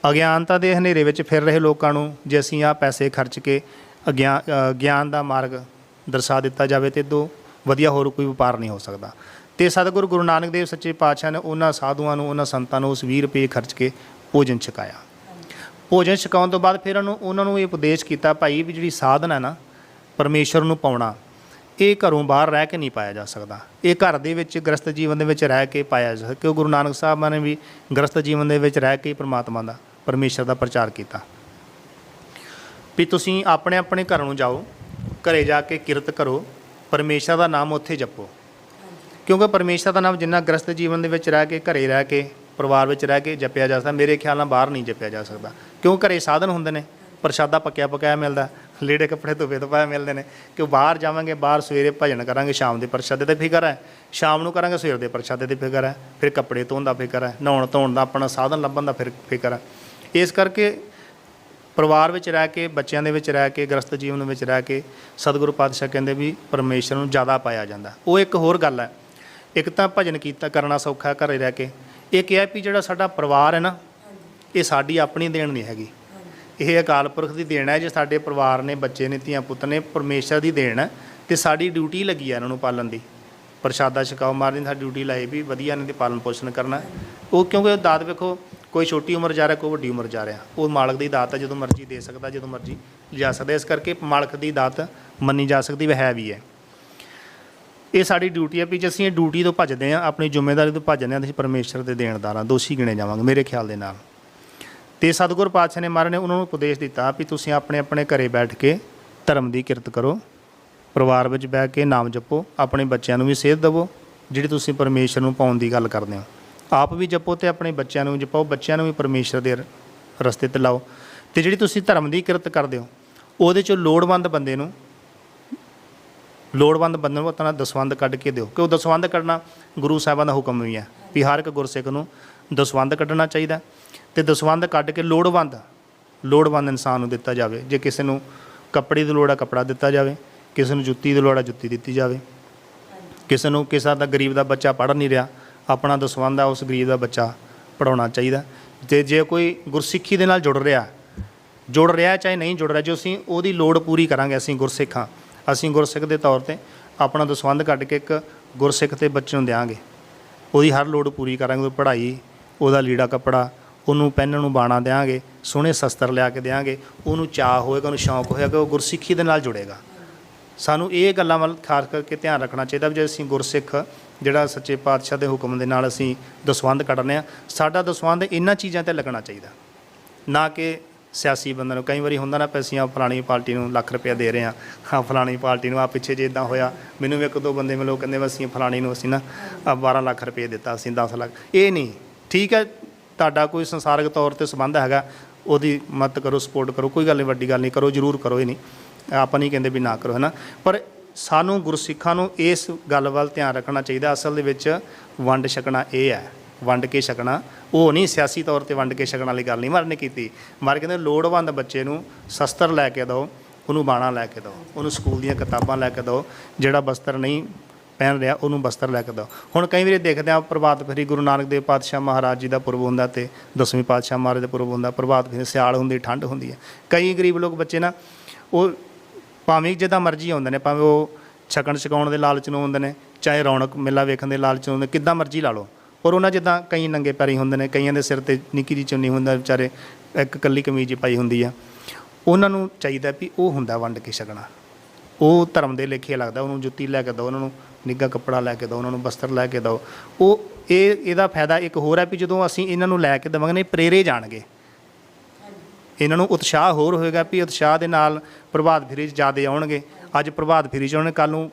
ਅਗਿਆਨਤਾ ਦੇ ਹਨੇਰੇ ਵਿੱਚ ਫਿਰ ਰਹੇ ਲੋਕਾਂ ਨੂੰ ਜੇ ਅਸੀਂ ਆਹ ਪੈਸੇ ਖਰਚ ਕੇ ਗਿਆਨ ਦਾ ਮਾਰਗ ਦਰਸਾ ਦਿੱਤਾ ਜਾਵੇ ਤਾਂ ਇੱਦੋਂ ਵਧੀਆ ਹੋਰ ਕੋਈ ਵਪਾਰ ਨਹੀਂ ਹੋ ਸਕਦਾ। ਅਤੇ ਸਤਿਗੁਰੂ ਗੁਰੂ ਨਾਨਕ ਦੇਵ ਸੱਚੇ ਪਾਤਸ਼ਾਹ ਨੇ ਉਹਨਾਂ ਸਾਧੂਆਂ ਨੂੰ, ਉਹਨਾਂ ਸੰਤਾਂ ਨੂੰ ਉਸ 20 ਰੁਪਏ ਖਰਚ ਕੇ ਭੋਜਨ ਛਕਾਇਆ। ਭੋਜਨ ਛਕਾਉਣ ਤੋਂ ਬਾਅਦ ਫਿਰ ਉਹਨਾਂ ਨੂੰ ਇਹ ਉਪਦੇਸ਼ ਕੀਤਾ, ਭਾਈ ਵੀ ਜਿਹੜੀ ਸਾਧਨਾ ਹੈ ਨਾ ਪਰਮੇਸ਼ਰ ਨੂੰ ਪਾਉਣਾ, ਇਹ ਘਰੋਂ ਬਾਹਰ ਰਹਿ ਕੇ ਨਹੀਂ ਪਾਇਆ ਜਾ ਸਕਦਾ, ਇਹ ਘਰ ਦੇ ਵਿੱਚ ਗ੍ਰਸਤ ਜੀਵਨ ਦੇ ਵਿੱਚ ਰਹਿ ਕੇ ਪਾਇਆ ਜਾ ਸਕਦਾ। ਕਿਉਂ ਗੁਰੂ ਨਾਨਕ ਸਾਹਿਬ ਨੇ ਵੀ ਗ੍ਰਸਤ ਜੀਵਨ ਦੇ ਵਿੱਚ ਰਹਿ ਕੇ ਪਰਮਾਤਮਾ ਦਾ, ਪਰਮੇਸ਼ਰ ਦਾ ਪ੍ਰਚਾਰ ਕੀਤਾ ਵੀ ਤੁਸੀਂ ਆਪਣੇ ਘਰਾਂ ਨੂੰ ਜਾਓ, ਘਰੇ ਜਾ ਕੇ ਕਿਰਤ ਕਰੋ, ਪਰਮੇਸ਼ਰ ਦਾ ਨਾਮ ਉੱਥੇ ਜਪੋ। ਕਿਉਂਕਿ ਪਰਮੇਸ਼ਰ ਦਾ ਨਾਮ ਜਿੰਨਾ ਗ੍ਰਸਤ ਜੀਵਨ ਦੇ ਵਿੱਚ ਰਹਿ ਕੇ, ਘਰੇ ਰਹਿ ਕੇ ਪਰਿਵਾਰ ਵਿੱਚ ਰਹਿ ਕੇ ਜਪਿਆ ਜਾ ਸਕਦਾ। ਮੇਰੇ ਖਿਆਲ ਨਾਲ ਬਾਹਰ ਨਹੀਂ ਜਪਿਆ ਜਾ ਸਕਦਾ, ਕਿਉਂ ਘਰੇ ਸਾਧਨ ਹੁੰਦੇ ਨੇ, ਪ੍ਰਸ਼ਾਦਾ ਪੱਕਿਆ ਪਕਾਇਆ ਮਿਲਦਾ, ਲੀੜੇ ਕੱਪੜੇ ਧੋਵੇ ਧੋਪਾਏ ਮਿਲਦੇ ਨੇ। ਕਿਉਂ ਬਾਹਰ ਜਾਵਾਂਗੇ, ਬਾਹਰ ਸਵੇਰੇ ਭਜਨ ਕਰਾਂਗੇ, ਸ਼ਾਮ ਦੇ ਪ੍ਰਸ਼ਾਦੇ ਤੇ ਫਿਕਰ ਹੈ, ਸ਼ਾਮ ਨੂੰ ਕਰਾਂਗੇ ਸਵੇਰ ਦੇ ਪ੍ਰਸ਼ਾਦੇ ਤੇ ਫਿਕਰ ਹੈ, ਫਿਰ ਕੱਪੜੇ ਧੋਣ ਦਾ ਫਿਕਰ ਹੈ, ਨਹਾਉਣ ਧੋਣ ਦਾ, ਆਪਣਾ ਸਾਧਨ ਲੱਭਣ ਦਾ ਫਿਰ ਫਿਕਰ ਹੈ। ਇਸ ਕਰਕੇ ਪਰਿਵਾਰ ਵਿੱਚ ਰਹਿ ਕੇ, ਬੱਚਿਆਂ ਦੇ ਵਿੱਚ ਰਹਿ ਕੇ, ਗ੍ਰਸਤ ਜੀਵਨ ਵਿੱਚ ਰਹਿ ਕੇ ਸਤਿਗੁਰੂ ਪਾਤਸ਼ਾਹ ਕਹਿੰਦੇ ਵੀ ਪਰਮੇਸ਼ਰ ਨੂੰ ਜ਼ਿਆਦਾ ਪਾਇਆ ਜਾਂਦਾ। ਉਹ ਇੱਕ ਹੋਰ ਗੱਲ ਹੈ, ਇੱਕ ਤਾਂ ਭਜਨ ਕੀਤਾ ਕਰਨਾ ਸੌਖਾ ਘਰੇ ਰਹਿ ਕੇ, ਇੱਕ ਇਹ ਹੈ ਵੀ ਜਿਹੜਾ ਸਾਡਾ ਪਰਿਵਾਰ ਹੈ ਨਾ, ਇਹ ਸਾਡੀ ਆਪਣੀ ਦੇਣ ਨਹੀਂ ਹੈਗੀ, ਇਹ ਅਕਾਲ ਪੁਰਖ ਦੀ ਦੇਣ ਹੈ। ਜੇ ਸਾਡੇ ਪਰਿਵਾਰ ਨੇ, ਬੱਚੇ ਨੇ, ਧੀਆਂ ਪੁੱਤ ਨੇ, ਪਰਮੇਸ਼ਰ ਦੀ ਦੇਣ ਹੈ, ਅਤੇ ਸਾਡੀ ਡਿਊਟੀ ਲੱਗੀ ਹੈ ਇਹਨਾਂ ਨੂੰ ਪਾਲਣ ਦੀ। ਪ੍ਰਸ਼ਾਦਾ ਛਕਾਓ ਮਾਰਨੀ ਸਾਡੀ ਡਿਊਟੀ ਲਾਈ ਵੀ ਵਧੀਆ ਇਹਨਾਂ ਦੀ ਪਾਲਣ ਪੋਸ਼ਣ ਕਰਨਾ। ਉਹ ਕਿਉਂਕਿ ਦਾਤ ਵੇਖੋ, ਕੋਈ ਛੋਟੀ ਉਮਰ ਜਾ ਰਿਹਾ, ਕੋਈ ਵੱਡੀ ਉਮਰ ਜਾ ਰਿਹਾ, ਉਹ ਮਾਲਕ ਦੀ ਦਾਤ ਹੈ, ਜਦੋਂ ਮਰਜ਼ੀ ਦੇ ਸਕਦਾ, ਜਦੋਂ ਮਰਜ਼ੀ ਲਿਜਾ ਸਕਦਾ। ਇਸ ਕਰਕੇ ਮਾਲਕ ਦੀ ਦਾਤ ਮੰਨੀ ਜਾ ਸਕਦੀ ਹੈ ਵੀ ਹੈ। ਇਹ ਸਾਡੀ ਡਿਊਟੀ ਹੈ ਵੀ ਜੇ ਅਸੀਂ ਇਹ ਡਿਊਟੀ ਤੋਂ ਭੱਜਦੇ ਹਾਂ, ਆਪਣੀ ਜ਼ਿੰਮੇਵਾਰੀ ਤੋਂ ਭੱਜਦੇ ਹਾਂ, ਅਸੀਂ ਪਰਮੇਸ਼ਰ ਦੇ ਦੇਣਦਾਰ ਹਾਂ, ਦੋਸ਼ੀ ਗਿਣੇ ਜਾਵਾਂਗੇ ਮੇਰੇ ਖਿਆਲ ਦੇ ਨਾਲ। ਅਤੇ ਸਤਿਗੁਰ ਪਾਤਸ਼ਾਹ ਨੇ ਮਹਾਰਾਜ ਨੇ ਉਹਨਾਂ ਨੂੰ ਉਪਦੇਸ਼ ਦਿੱਤਾ ਵੀ ਤੁਸੀਂ ਆਪਣੇ ਆਪਣੇ ਘਰੇ ਬੈਠ ਕੇ ਧਰਮ ਦੀ ਕਿਰਤ ਕਰੋ, ਪਰਿਵਾਰ ਵਿੱਚ ਬਹਿ ਕੇ ਨਾਮ ਜਪੋ, ਆਪਣੇ ਬੱਚਿਆਂ ਨੂੰ ਵੀ ਸੇਧ ਦੇਵੋ, ਜਿਹੜੀ ਤੁਸੀਂ ਪਰਮੇਸ਼ਰ ਨੂੰ ਪਾਉਣ ਦੀ ਗੱਲ ਕਰਦੇ ਹੋ। ਆਪ ਵੀ ਜਪੋ ਅਤੇ ਆਪਣੇ ਬੱਚਿਆਂ ਨੂੰ ਵੀ ਜਪਾਓ, ਬੱਚਿਆਂ ਨੂੰ ਵੀ ਪਰਮੇਸ਼ਰ ਦੇ ਰਸਤੇ 'ਤੇ ਲਾਓ। ਅਤੇ ਜਿਹੜੀ ਤੁਸੀਂ ਧਰਮ ਦੀ ਕਿਰਤ ਕਰਦੇ ਹੋ, ਉਹਦੇ 'ਚੋਂ ਲੋੜਵੰਦ ਬੰਦੇ ਨੂੰ ਆਪਣਾ ਦਸਵੰਧ ਕੱਢ ਕੇ ਦਿਓ, ਕਿ ਉਹ ਦਸਵੰਧ ਕੱਢਣਾ ਗੁਰੂ ਸਾਹਿਬਾਂ ਦਾ ਹੁਕਮ ਵੀ ਹੈ ਵੀ ਹਰ ਇੱਕ ਗੁਰਸਿੱਖ ਨੂੰ ਦਸਵੰਧ ਕੱਢਣਾ ਚਾਹੀਦਾ। ਅਤੇ ਦਸਵੰਧ ਕੱਢ ਕੇ ਲੋੜਵੰਦ ਇਨਸਾਨ ਨੂੰ ਦਿੱਤਾ ਜਾਵੇ। ਜੇ ਕਿਸੇ ਨੂੰ ਕੱਪੜੇ ਦੀ ਲੋੜ ਹੈ, ਕੱਪੜਾ ਦਿੱਤਾ ਜਾਵੇ, ਕਿਸੇ ਨੂੰ ਜੁੱਤੀ ਦੀ ਲੋੜ ਹੈ, ਜੁੱਤੀ ਦਿੱਤੀ ਜਾਵੇ, ਕਿਸੇ ਦਾ ਗਰੀਬ ਦਾ ਬੱਚਾ ਪੜ੍ਹ ਨਹੀਂ ਰਿਹਾ, ਆਪਣਾ ਦਸਵੰਧ ਆ ਉਸ ਗਰੀਬ ਦਾ ਬੱਚਾ ਪੜ੍ਹਾਉਣਾ ਚਾਹੀਦਾ। ਅਤੇ ਜੇ ਕੋਈ ਗੁਰਸਿੱਖੀ ਦੇ ਨਾਲ ਜੁੜ ਰਿਹਾ ਚਾਹੇ ਨਹੀਂ ਜੁੜ ਰਿਹਾ, ਜੋ ਅਸੀਂ ਉਹਦੀ ਲੋੜ ਪੂਰੀ ਕਰਾਂਗੇ, ਅਸੀਂ ਗੁਰਸਿੱਖ ਹਾਂ, ਅਸੀਂ ਗੁਰਸਿੱਖ ਦੇ ਤੌਰ 'ਤੇ ਆਪਣਾ ਦਸਵੰਧ ਕੱਢ ਕੇ ਇੱਕ ਗੁਰਸਿੱਖ ਦੇ ਬੱਚੇ ਨੂੰ ਦਿਆਂਗੇ, ਉਹਦੀ ਹਰ ਲੋੜ ਪੂਰੀ ਕਰਾਂਗੇ, ਉਹਦੀ ਪੜ੍ਹਾਈ, ਉਹਦਾ ਲੀੜਾ ਕੱਪੜਾ, ਉਹਨੂੰ ਪਹਿਨਣ ਨੂੰ ਬਾਣਾ ਦਿਆਂਗੇ, ਸੋਹਣੇ ਸ਼ਸਤਰ ਲਿਆ ਕੇ ਦਿਆਂਗੇ, ਉਹਨੂੰ ਚਾਅ ਹੋਏਗਾ, ਉਹਨੂੰ ਸ਼ੌਂਕ ਹੋਏਗਾ, ਉਹ ਗੁਰਸਿੱਖੀ ਦੇ ਨਾਲ ਜੁੜੇਗਾ। ਸਾਨੂੰ ਇਹ ਗੱਲਾਂ ਵੱਲ ਖਾਸ ਕਰਕੇ ਧਿਆਨ ਰੱਖਣਾ ਚਾਹੀਦਾ ਵੀ ਜੇ ਅਸੀਂ ਗੁਰਸਿੱਖ ਜਿਹੜਾ ਸੱਚੇ ਪਾਤਸ਼ਾਹ ਦੇ ਹੁਕਮ ਦੇ ਨਾਲ ਅਸੀਂ ਦਸਵੰਧ ਕੱਢਦੇ ਹਾਂ, ਸਾਡਾ ਦਸਵੰਧ ਇਹਨਾਂ ਚੀਜ਼ਾਂ 'ਤੇ ਲੱਗਣਾ ਚਾਹੀਦਾ, ਨਾ ਕਿ ਸਿਆਸੀ ਬੰਦੇ ਨੂੰ। ਕਈ ਵਾਰੀ ਹੁੰਦਾ ਨਾ, ਅਸੀਂ ਫਲਾਣੀ ਪਾਰਟੀ ਨੂੰ ਲੱਖ ਰੁਪਇਆ ਦੇ ਰਹੇ ਹਾਂ, ਫਲਾਣੀ ਪਾਰਟੀ ਨੂੰ, ਪਿੱਛੇ ਜੇ ਇੱਦਾਂ ਹੋਇਆ, ਮੈਨੂੰ ਵੀ ਇੱਕ ਦੋ ਬੰਦੇ ਮਿਲੇ, ਕਹਿੰਦੇ ਅਸੀਂ ਫਲਾਣੀ ਨੂੰ ਅਸੀਂ ਨਾ 12 ਲੱਖ ਰੁਪਏ ਦਿੱਤਾ, ਅਸੀਂ 10 ਲੱਖ। ਇਹ ਨਹੀਂ ਠੀਕ ਹੈ, ਤੁਹਾਡਾ ਕੋਈ ਸੰਸਾਰਿਕ ਤੌਰ 'ਤੇ ਸੰਬੰਧ ਹੈਗਾ, ਉਹਦੀ ਮਦਦ ਕਰੋ, ਸਪੋਰਟ ਕਰੋ, ਕੋਈ ਗੱਲ ਨਹੀਂ, ਵੱਡੀ ਗੱਲ ਨਹੀਂ, ਕਰੋ ਜ਼ਰੂਰ ਕਰੋ, ਇਹ ਨਹੀਂ ਆਪਾਂ ਨਹੀਂ ਕਹਿੰਦੇ ਵੀ ਨਾ ਕਰੋ, ਹੈ ਨਾ। ਪਰ ਸਾਨੂੰ ਗੁਰਸਿੱਖਾਂ ਨੂੰ ਇਸ ਗੱਲ ਵੱਲ ਧਿਆਨ ਰੱਖਣਾ ਚਾਹੀਦਾ, ਅਸਲ ਦੇ ਵਿੱਚ ਵੰਡ ਛਕਣਾ ਇਹ ਹੈ, ਵੰਡ ਕੇ ਛਕਣਾ, ਉਹ ਨਹੀਂ ਸਿਆਸੀ ਤੌਰ 'ਤੇ ਵੰਡ ਕੇ ਛਕਣ ਵਾਲੀ ਗੱਲ ਨਹੀਂ ਮਹਾਰਾਜ ਨੇ ਕੀਤੀ। ਮਹਾਰਾਜ ਕਹਿੰਦੇ ਲੋੜਵੰਦ ਬੱਚੇ ਨੂੰ ਸ਼ਸਤਰ ਲੈ ਕੇ ਦਿਓ, ਉਹਨੂੰ ਬਾਣਾ ਲੈ ਕੇ ਦਿਓ, ਉਹਨੂੰ ਸਕੂਲ ਦੀਆਂ ਕਿਤਾਬਾਂ ਲੈ ਕੇ ਦਿਓ, ਜਿਹੜਾ ਬਸਤਰ ਨਹੀਂ ਪਹਿਨ ਰਿਹਾ ਉਹਨੂੰ ਬਸਤਰ ਲੈ ਕੇ ਦਿਓ। ਹੁਣ ਕਈ ਵਾਰੀ ਦੇਖਦੇ ਹਾਂ ਪ੍ਰਭਾਤ ਫੇਰੀ ਗੁਰੂ ਨਾਨਕ ਦੇਵ ਪਾਤਸ਼ਾਹ ਮਹਾਰਾਜ ਜੀ ਦਾ ਪੁਰਬ ਹੁੰਦਾ ਅਤੇ 10ਵੇਂ ਪਾਤਸ਼ਾਹ ਮਹਾਰਾਜ ਦਾ ਪੁਰਬ ਹੁੰਦਾ, ਪ੍ਰਭਾਤ ਫੇਰੀ ਸਿਆਲ ਹੁੰਦੀ, ਠੰਡ ਹੁੰਦੀ ਹੈ। ਕਈ ਗਰੀਬ ਲੋਕ ਬੱਚੇ ਨਾ, ਉਹ ਭਾਵੇਂ ਜਿੱਦਾਂ ਮਰਜ਼ੀ ਆਉਂਦੇ ਨੇ, ਭਾਵੇਂ ਉਹ ਛਕਣ ਛਕਾਉਣ ਦੇ ਲਾਲਚ ਨੂੰ ਆਉਂਦੇ ਨੇ, ਚਾਹੇ ਰੌਣਕ ਮੇਲਾ ਵੇਖਣ ਦੇ ਲਾਲਚ ਨੂੰ ਆਉਂਦੇ, ਕਿੱਦਾਂ ਮਰਜ਼ੀ ਲਾ ਲਓ। ਪਰ ਉਹਨਾਂ ਜਿੱਦਾਂ ਕਈ ਨੰਗੇ ਪੈਰੀ ਹੁੰਦੇ ਨੇ, ਕਈਆਂ ਦੇ ਸਿਰ 'ਤੇ ਨਿੱਕੀ ਜਿਹੀ ਚੁੰਨੀ ਹੁੰਦਾ, ਵਿਚਾਰੇ ਇੱਕ ਇਕੱਲੀ ਕਮੀਜ਼ ਪਾਈ ਹੁੰਦੀ ਆ, ਉਹਨਾਂ ਨੂੰ ਚਾਹੀਦਾ ਵੀ ਉਹ ਹੁੰਦਾ ਵੰਡ ਕੇ ਛਕਣਾ, ਉਹ ਧਰਮ ਦੇ ਲੇਖੇ ਲੱਗਦਾ। ਉਹਨੂੰ ਜੁੱਤੀ ਲੈ ਕੇ ਦਿਓ, ਉਹਨਾਂ ਨੂੰ ਨਿੱਘਾ ਕੱਪੜਾ ਲੈ ਕੇ ਦਿਓ, ਉਹਨਾਂ ਨੂੰ ਬਸਤਰ ਲੈ ਕੇ ਦਿਓ। ਇਹਦਾ ਫਾਇਦਾ ਇੱਕ ਹੋਰ ਹੈ ਵੀ ਜਦੋਂ ਅਸੀਂ ਇਹਨਾਂ ਨੂੰ ਲੈ ਕੇ ਦੇਵਾਂਗੇ, ਪ੍ਰੇਰੇ ਜਾਣਗੇ, ਇਹਨਾਂ ਨੂੰ ਉਤਸ਼ਾਹ ਹੋਰ ਹੋਏਗਾ ਵੀ ਉਤਸ਼ਾਹ ਦੇ ਨਾਲ ਪ੍ਰਭਾਤ ਫੇਰੀ 'ਚ ਜ਼ਿਆਦਾ ਆਉਣਗੇ। ਅੱਜ ਪ੍ਰਭਾਤ ਫੇਰੀ 'ਚ ਆਉਣਗੇ, ਕੱਲ੍ਹ ਨੂੰ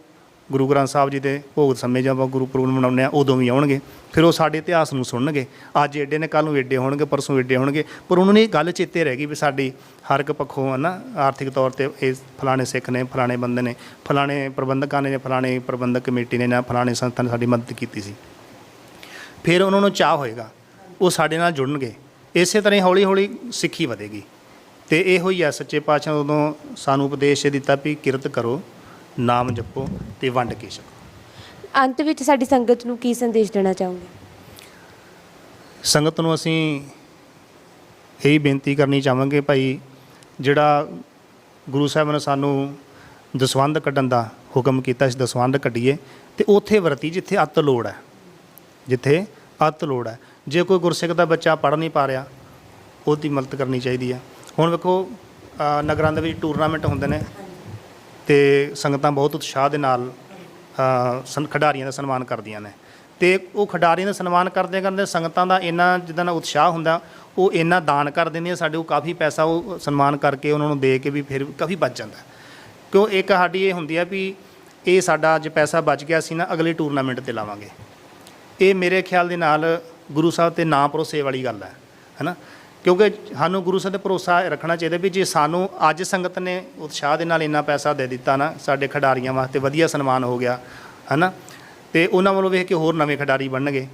ਗੁਰੂ ਗ੍ਰੰਥ ਸਾਹਿਬ ਜੀ ਦੇ ਭੋਗ ਸਮੇਂ ਜਾਂ ਆਪਾਂ ਗੁਰਪੁਰਬ ਮਨਾਉਂਦੇ ਹਾਂ ਉਦੋਂ ਵੀ ਆਉਣਗੇ, ਫਿਰ ਉਹ ਸਾਡੇ ਇਤਿਹਾਸ ਨੂੰ ਸੁਣਨਗੇ। ਅੱਜ ਏਡੇ ਨੇ, ਕੱਲ੍ਹ ਨੂੰ ਏਡੇ ਹੋਣਗੇ, ਪਰਸੋਂ ਏਡੇ ਹੋਣਗੇ, ਪਰ ਉਹਨਾਂ ਨੂੰ ਇਹ ਗੱਲ ਚੇਤੇ ਰਹਿ ਗਈ ਵੀ ਸਾਡੀ ਹਰ ਇੱਕ ਪੱਖੋਂ ਹੈ ਨਾ, ਆਰਥਿਕ ਤੌਰ 'ਤੇ ਇਹ ਫਲਾਣੇ ਸਿੱਖ ਨੇ, ਫਲਾਣੇ ਬੰਦੇ ਨੇ, ਫਲਾਣੇ ਪ੍ਰਬੰਧਕਾਂ ਨੇ, ਫਲਾਣੇ ਪ੍ਰਬੰਧਕ ਕਮੇਟੀ ਨੇ, ਜਾਂ ਫਲਾਣੇ ਸੰਸਥਾ ਨੇ ਸਾਡੀ ਮਦਦ ਕੀਤੀ ਸੀ। ਫਿਰ ਉਹਨਾਂ ਨੂੰ ਚਾਅ ਹੋਏਗਾ, ਉਹ ਸਾਡੇ ਨਾਲ ਜੁੜਨਗੇ। ਇਸੇ ਤਰ੍ਹਾਂ ਹੌਲੀ ਹੌਲੀ ਸਿੱਖੀ ਵਧੇਗੀ। ਅਤੇ ਇਹੋ ਹੀ ਆ ਸੱਚੇ ਪਾਤਸ਼ਾਹ ਨੇ ਉਦੋਂ ਸਾਨੂੰ ਉਪਦੇਸ਼ ਦਿੱਤਾ ਵੀ ਕਿਰਤ ਕਰੋ, ਨਾਮ ਜਪੋ ਅਤੇ ਵੰਡ ਕੇ ਛਕੋ। ਅੰਤ ਵਿੱਚ ਸਾਡੀ ਸੰਗਤ ਨੂੰ ਕੀ ਸੰਦੇਸ਼ ਦੇਣਾ ਚਾਹੋਗੇ? ਸੰਗਤ ਨੂੰ ਅਸੀਂ ਇਹੀ ਬੇਨਤੀ ਕਰਨੀ ਚਾਹਾਂਗੇ, ਭਾਈ ਜਿਹੜਾ ਗੁਰੂ ਸਾਹਿਬ ਨੇ ਸਾਨੂੰ ਦਸਵੰਧ ਕੱਢਣ ਦਾ ਹੁਕਮ ਕੀਤਾ, ਅਸੀਂ ਦਸਵੰਧ ਕੱਢੀਏ ਅਤੇ ਉੱਥੇ ਵਰਤੀ ਜਿੱਥੇ ਅੱਤ ਲੋੜ ਹੈ, ਜਿੱਥੇ ਅੱਤ ਲੋੜ ਹੈ। ਜੇ ਕੋਈ ਗੁਰਸਿੱਖ ਦਾ ਬੱਚਾ ਪੜ੍ਹ ਨਹੀਂ ਪਾ ਰਿਹਾ, ਉਹਦੀ ਮਦਦ ਕਰਨੀ ਚਾਹੀਦੀ ਹੈ। ਹੁਣ ਵੇਖੋ ਨਗਰਾਂ ਦੇ ਵਿੱਚ ਟੂਰਨਾਮੈਂਟ ਹੁੰਦੇ ਨੇ ਅਤੇ ਸੰਗਤਾਂ ਬਹੁਤ ਉਤਸ਼ਾਹ ਦੇ ਨਾਲ ਖਿਡਾਰੀਆਂ ਦਾ ਸਨਮਾਨ ਕਰਦੀਆਂ ਨੇ, ਅਤੇ ਉਹ ਖਿਡਾਰੀਆਂ ਦਾ ਸਨਮਾਨ ਕਰਦੇ ਸੰਗਤਾਂ ਦਾ ਇੰਨਾ ਜਿੱਦਾਂ ਦਾ ਉਤਸ਼ਾਹ ਹੁੰਦਾ, ਉਹ ਇੰਨਾ ਦਾਨ ਕਰ ਦਿੰਦੀਆਂ, ਸਾਡੇ ਕੋਲ ਕਾਫੀ ਪੈਸਾ ਉਹ ਸਨਮਾਨ ਕਰਕੇ ਉਹਨਾਂ ਨੂੰ ਦੇ ਕੇ ਵੀ ਫਿਰ ਕਾਫੀ ਬਚ ਜਾਂਦਾ। ਕਿਉਂ ਇੱਕ ਸਾਡੀ ਇਹ ਹੁੰਦੀ ਹੈ ਵੀ ਇਹ ਸਾਡਾ ਅੱਜ ਪੈਸਾ ਬਚ ਗਿਆ, ਅਸੀਂ ਨਾ ਅਗਲੇ ਟੂਰਨਾਮੈਂਟ 'ਤੇ ਲਾਵਾਂਗੇ। ਇਹ ਮੇਰੇ ਖਿਆਲ ਦੇ ਨਾਲ ਗੁਰੂ ਸਾਹਿਬ 'ਤੇ ਨਾ ਭਰੋਸੇ ਵਾਲੀ ਗੱਲ ਹੈ ਨਾ। ਕਿਉਂਕਿ ਸਾਨੂੰ ਗੁਰੂ ਸਾਹਿਬ 'ਤੇ ਭਰੋਸਾ ਰੱਖਣਾ ਚਾਹੀਦਾ ਵੀ ਜੇ ਸਾਨੂੰ ਅੱਜ ਸੰਗਤ ਨੇ ਉਤਸ਼ਾਹ ਦੇ ਨਾਲ ਇੰਨਾ ਪੈਸਾ ਦੇ ਦਿੱਤਾ ਨਾ, ਸਾਡੇ ਖਿਡਾਰੀਆਂ ਵਾਸਤੇ ਵਧੀਆ ਸਨਮਾਨ ਹੋ ਗਿਆ ਹੈ ਨਾ, ਅਤੇ ਉਹਨਾਂ ਵੱਲੋਂ ਵੇਖ ਕੇ ਹੋਰ ਨਵੇਂ ਖਿਡਾਰੀ ਬਣਨਗੇ,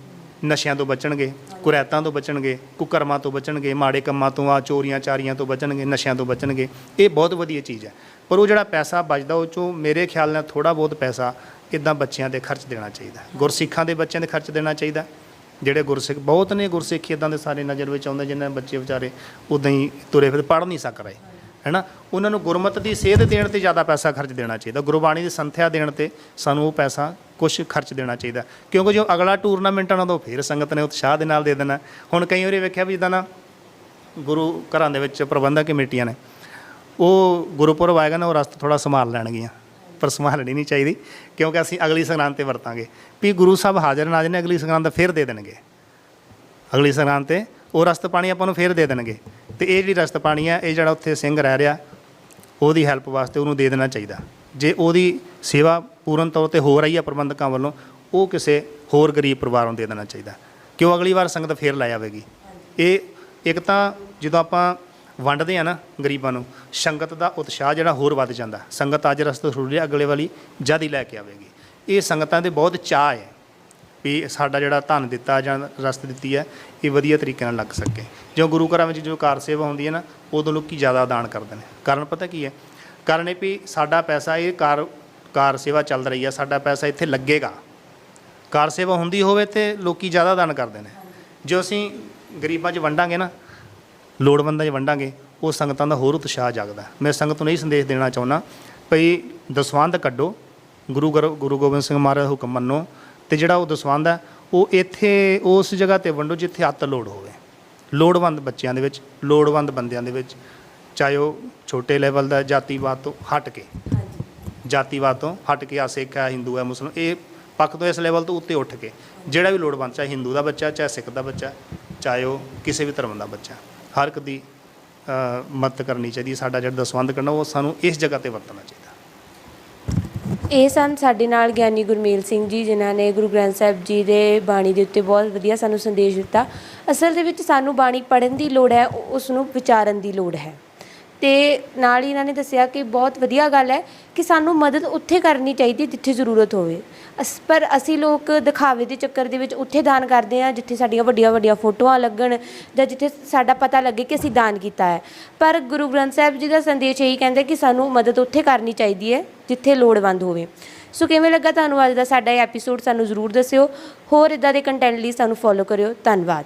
ਨਸ਼ਿਆਂ ਤੋਂ ਬਚਣਗੇ, ਕੁਰੈਤਾਂ ਤੋਂ ਬਚਣਗੇ, ਕੁਕਰਮਾਂ ਤੋਂ ਬਚਣਗੇ, ਮਾੜੇ ਕੰਮਾਂ ਤੋਂ, ਚੋਰੀਆਂ ਚਾਰੀਆਂ ਤੋਂ ਬਚਣਗੇ, ਨਸ਼ਿਆਂ ਤੋਂ ਬਚਣਗੇ। ਇਹ ਬਹੁਤ ਵਧੀਆ ਚੀਜ਼ ਹੈ। ਪਰ ਉਹ ਜਿਹੜਾ ਪੈਸਾ ਬਚਦਾ ਉਹ 'ਚੋਂ ਮੇਰੇ ਖਿਆਲ ਨਾਲ ਥੋੜ੍ਹਾ ਬਹੁਤ ਪੈਸਾ ਇੱਦਾਂ ਬੱਚਿਆਂ 'ਤੇ ਖਰਚ ਦੇਣਾ ਚਾਹੀਦਾ, ਗੁਰਸਿੱਖਾਂ ਦੇ ਬੱਚਿਆਂ 'ਤੇ ਖਰਚ ਦੇਣਾ ਚਾਹੀਦਾ। ਜਿਹੜੇ ਗੁਰਸਿੱਖ ਬਹੁਤ ਨੇ, ਗੁਰਸਿੱਖ ਇੱਦਾਂ ਦੇ ਸਾਰੇ ਨਜ਼ਰ ਵਿੱਚ ਆਉਂਦੇ ਜਿਨ੍ਹਾਂ ਦੇ ਬੱਚੇ ਵਿਚਾਰੇ ਉੱਦਾਂ ਹੀ ਤੁਰੇ ਫਿਰ ਪੜ੍ਹ ਨਹੀਂ ਸਕ ਰਹੇ ਹੈ ਨਾ। ਉਹਨਾਂ ਨੂੰ ਗੁਰਮਤਿ ਦੀ ਸੇਧ ਦੇਣ 'ਤੇ ਜ਼ਿਆਦਾ ਪੈਸਾ ਖਰਚ ਦੇਣਾ ਚਾਹੀਦਾ, ਗੁਰਬਾਣੀ ਦੀ ਸੰਥਿਆ ਦੇਣ 'ਤੇ ਸਾਨੂੰ ਉਹ ਪੈਸਾ ਕੁਛ ਖਰਚ ਦੇਣਾ ਚਾਹੀਦਾ। ਕਿਉਂਕਿ ਜੋ ਅਗਲਾ ਟੂਰਨਾਮੈਂਟ ਆਉਣਾ ਤਾਂ ਫਿਰ ਸੰਗਤ ਨੇ ਉਤਸ਼ਾਹ ਦੇ ਨਾਲ ਦੇ ਦੇਣਾ। ਹੁਣ ਕਈ ਵਾਰੀ ਵੇਖਿਆ ਵੀ ਜਿੱਦਾਂ ਨਾ ਗੁਰੂ ਘਰਾਂ ਦੇ ਵਿੱਚ ਪ੍ਰਬੰਧਕ ਕਮੇਟੀਆਂ ਨੇ, ਉਹ ਗੁਰਪੁਰਬ ਆਏਗਾ ਨਾ, ਉਹ ਰਸਤਾ ਥੋੜ੍ਹਾ ਸੰਭਾਲ ਲੈਣਗੀਆਂ, ਪਰ ਸੰਭਾਲਣੀ ਨਹੀਂ ਚਾਹੀਦੀ ਕਿਉਂਕਿ ਅਸੀਂ ਅਗਲੀ ਸੰਗਰਾਂਦ 'ਤੇ ਵਰਤਾਂਗੇ ਵੀ ਗੁਰੂ ਸਾਹਿਬ ਹਾਜ਼ਰ ਨਾਜ਼ਰ ਨੇ, ਅਗਲੀ ਸੰਗਰਾਂਦ ਦਾ ਫਿਰ ਦੇ ਦੇਣਗੇ, ਅਗਲੀ ਸੰਗਰਾਂਦ 'ਤੇ ਉਹ ਰਸਤ ਪਾਣੀ ਆਪਾਂ ਨੂੰ ਫਿਰ ਦੇ ਦੇਣਗੇ। ਅਤੇ ਇਹ ਜਿਹੜੀ ਰਸਤ ਪਾਣੀ ਆ, ਇਹ ਜਿਹੜਾ ਉੱਥੇ ਸਿੰਘ ਰਹਿ ਰਿਹਾ ਉਹਦੀ ਹੈਲਪ ਵਾਸਤੇ ਉਹਨੂੰ ਦੇ ਦੇਣਾ ਚਾਹੀਦਾ। ਜੇ ਉਹਦੀ ਸੇਵਾ ਪੂਰਨ ਤੌਰ 'ਤੇ ਹੋ ਰਹੀ ਆ ਪ੍ਰਬੰਧਕਾਂ ਵੱਲੋਂ, ਉਹ ਕਿਸੇ ਹੋਰ ਗਰੀਬ ਪਰਿਵਾਰ ਨੂੰ ਦੇ ਦੇਣਾ ਚਾਹੀਦਾ ਕਿ ਉਹ ਅਗਲੀ ਵਾਰ ਸੰਗਤ ਫੇਰ ਲੈ ਆਵੇਗੀ। ਇਹ ਇੱਕ ਤਾਂ ਜਦੋਂ ਆਪਾਂ ਵੰਡਦੇ ਆ ਨਾ ਗਰੀਬਾਂ ਨੂੰ, ਸੰਗਤ ਦਾ ਉਤਸ਼ਾਹ ਜਿਹੜਾ ਹੋਰ ਵੱਧ ਜਾਂਦਾ। ਸੰਗਤ ਅੱਜ ਰਸਤੇ ਛੁੱਟ ਰਹੀ, ਅਗਲੇ ਵਾਲੀ ਜਦ ਹੀ ਲੈ ਕੇ ਆਵੇਗੀ। ਇਹ ਸੰਗਤਾਂ ਦੇ ਬਹੁਤ ਚਾਅ ਹੈ ਵੀ ਸਾਡਾ ਜਿਹੜਾ ਧਨ ਦਿੱਤਾ ਜਾਂ ਰਸਤ ਦਿੱਤੀ ਹੈ ਇਹ ਵਧੀਆ ਤਰੀਕੇ ਨਾਲ ਲੱਗ ਸਕੇ। ਜੋ ਗੁਰੂ ਘਰਾਂ ਵਿੱਚ ਜੋ ਕਾਰ ਸੇਵਾ ਹੁੰਦੀ ਹੈ ਨਾ, ਉਦੋਂ ਲੋਕ ਜ਼ਿਆਦਾ ਦਾਨ ਕਰਦੇ ਨੇ। ਕਾਰਨ ਪਤਾ ਕੀ ਹੈ? ਕਾਰਨ ਇਹ ਵੀ ਸਾਡਾ ਪੈਸਾ ਇਹ ਕਾਰ ਸੇਵਾ ਚੱਲ ਰਹੀ ਹੈ, ਸਾਡਾ ਪੈਸਾ ਇੱਥੇ ਲੱਗੇਗਾ। ਕਾਰ ਸੇਵਾ ਹੁੰਦੀ ਹੋਵੇ ਤਾਂ ਲੋਕ ਜ਼ਿਆਦਾ ਦਾਨ ਕਰਦੇ ਨੇ। ਜੋ ਅਸੀਂ ਗਰੀਬਾਂ 'ਚ ਵੰਡਾਂਗੇ ਨਾ, ਲੋੜਵੰਦਾਂ 'ਚ ਵੰਡਾਂਗੇ, ਉਹ ਸੰਗਤਾਂ ਦਾ ਹੋਰ ਉਤਸ਼ਾਹ ਜਾਗਦਾ। ਮੈਂ ਸੰਗਤ ਨੂੰ ਇਹ ਸੰਦੇਸ਼ ਦੇਣਾ ਚਾਹੁੰਦਾ ਭਈ ਦਸਵੰਧ ਕੱਢੋ, ਗੁਰੂ ਗੋਬਿੰਦ ਸਿੰਘ ਮਹਾਰਾਜ ਦਾ ਹੁਕਮ ਮੰਨੋ, ਅਤੇ ਜਿਹੜਾ ਉਹ ਦਸਵੰਧ ਹੈ ਉਹ ਇੱਥੇ ਉਸ ਜਗ੍ਹਾ 'ਤੇ ਵੰਡੋ ਜਿੱਥੇ ਅੱਤ ਲੋੜ ਹੋਵੇ, ਲੋੜਵੰਦ ਬੱਚਿਆਂ ਦੇ ਵਿੱਚ, ਲੋੜਵੰਦ ਬੰਦਿਆਂ ਦੇ ਵਿੱਚ, ਚਾਹੇ ਉਹ ਛੋਟੇ ਲੈਵਲ ਦਾ ਜਾਤੀਵਾਦ ਤੋਂ ਹਟ ਕੇ, ਆ ਸਿੱਖ ਹੈ, ਹਿੰਦੂ ਹੈ, ਮੁਸਲਿਮ, ਇਹ ਪੱਖ ਤੋਂ ਇਸ ਲੈਵਲ ਤੋਂ ਉੱਤੇ ਉੱਠ ਕੇ ਜਿਹੜਾ ਵੀ ਲੋੜਵੰਦ, ਚਾਹੇ ਹਿੰਦੂ ਦਾ ਬੱਚਾ, ਚਾਹੇ ਸਿੱਖ ਦਾ ਬੱਚਾ, ਚਾਹੇ ਉਹ ਕਿਸੇ ਵੀ ਧਰਮ ਦਾ ਬੱਚਾ, ਹਰ ਇੱਕ ਦੀ ਮਦਦ ਕਰਨੀ ਚਾਹੀਦੀ। ਸਾਡਾ ਜਿਹੜਾ ਦਸਵੰਧ ਕਰਨਾ ਉਹ ਸਾਨੂੰ ਇਸ ਜਗ੍ਹਾ 'ਤੇ ਵਰਤਣਾ ਚਾਹੀਦਾ। ਇਹ ਸਨ ਸਾਡੇ ਨਾਲ ਗਿਆਨੀ ਗੁਰਮੇਲ ਸਿੰਘ ਜੀ, ਜਿਨ੍ਹਾਂ ਨੇ ਗੁਰੂ ਗ੍ਰੰਥ ਸਾਹਿਬ ਜੀ ਦੇ ਬਾਣੀ ਦੇ ਉੱਤੇ ਬਹੁਤ ਵਧੀਆ ਸਾਨੂੰ ਸੰਦੇਸ਼ ਦਿੱਤਾ। ਅਸਲ ਦੇ ਵਿੱਚ ਸਾਨੂੰ ਬਾਣੀ ਪੜ੍ਹਨ ਦੀ ਲੋੜ ਹੈ, ਉਸ ਨੂੰ ਵਿਚਾਰਨ ਦੀ ਲੋੜ ਹੈ। ਅਤੇ ਨਾਲ ਹੀ ਇਹਨਾਂ ਨੇ ਦੱਸਿਆ ਕਿ ਬਹੁਤ ਵਧੀਆ ਗੱਲ ਹੈ ਕਿ ਸਾਨੂੰ ਮਦਦ ਉੱਥੇ ਕਰਨੀ ਚਾਹੀਦੀ ਜਿੱਥੇ ਜ਼ਰੂਰਤ ਹੋਵੇ। ਪਰ ਅਸੀਂ ਲੋਕ ਦਿਖਾਵੇ ਦੇ ਚੱਕਰ ਦੇ ਵਿੱਚ ਉੱਥੇ ਦਾਨ ਕਰਦੇ ਹਾਂ ਜਿੱਥੇ ਸਾਡੀਆਂ ਵੱਡੀਆਂ ਵੱਡੀਆਂ ਫੋਟੋਆਂ ਲੱਗਣ ਜਾਂ ਜਿੱਥੇ ਸਾਡਾ ਪਤਾ ਲੱਗੇ ਕਿ ਅਸੀਂ ਦਾਨ ਕੀਤਾ ਹੈ। ਪਰ ਗੁਰੂ ਗ੍ਰੰਥ ਸਾਹਿਬ ਜੀ ਦਾ ਸੰਦੇਸ਼ ਇਹੀ ਕਹਿੰਦਾ ਕਿ ਸਾਨੂੰ ਮਦਦ ਉੱਥੇ ਕਰਨੀ ਚਾਹੀਦੀ ਹੈ ਜਿੱਥੇ ਲੋੜਵੰਦ ਹੋਵੇ। ਸੋ ਕਿਵੇਂ ਲੱਗਾ ਤੁਹਾਨੂੰ ਅੱਜ ਦਾ ਸਾਡਾ ਇਹ ਐਪੀਸੋਡ? ਸਾਨੂੰ ਜ਼ਰੂਰ ਦੱਸਿਓ। ਹੋਰ ਇੱਦਾਂ ਦੇ ਕੰਟੈਂਟ ਲਈ ਸਾਨੂੰ ਫੋਲੋ ਕਰਿਓ। ਧੰਨਵਾਦ।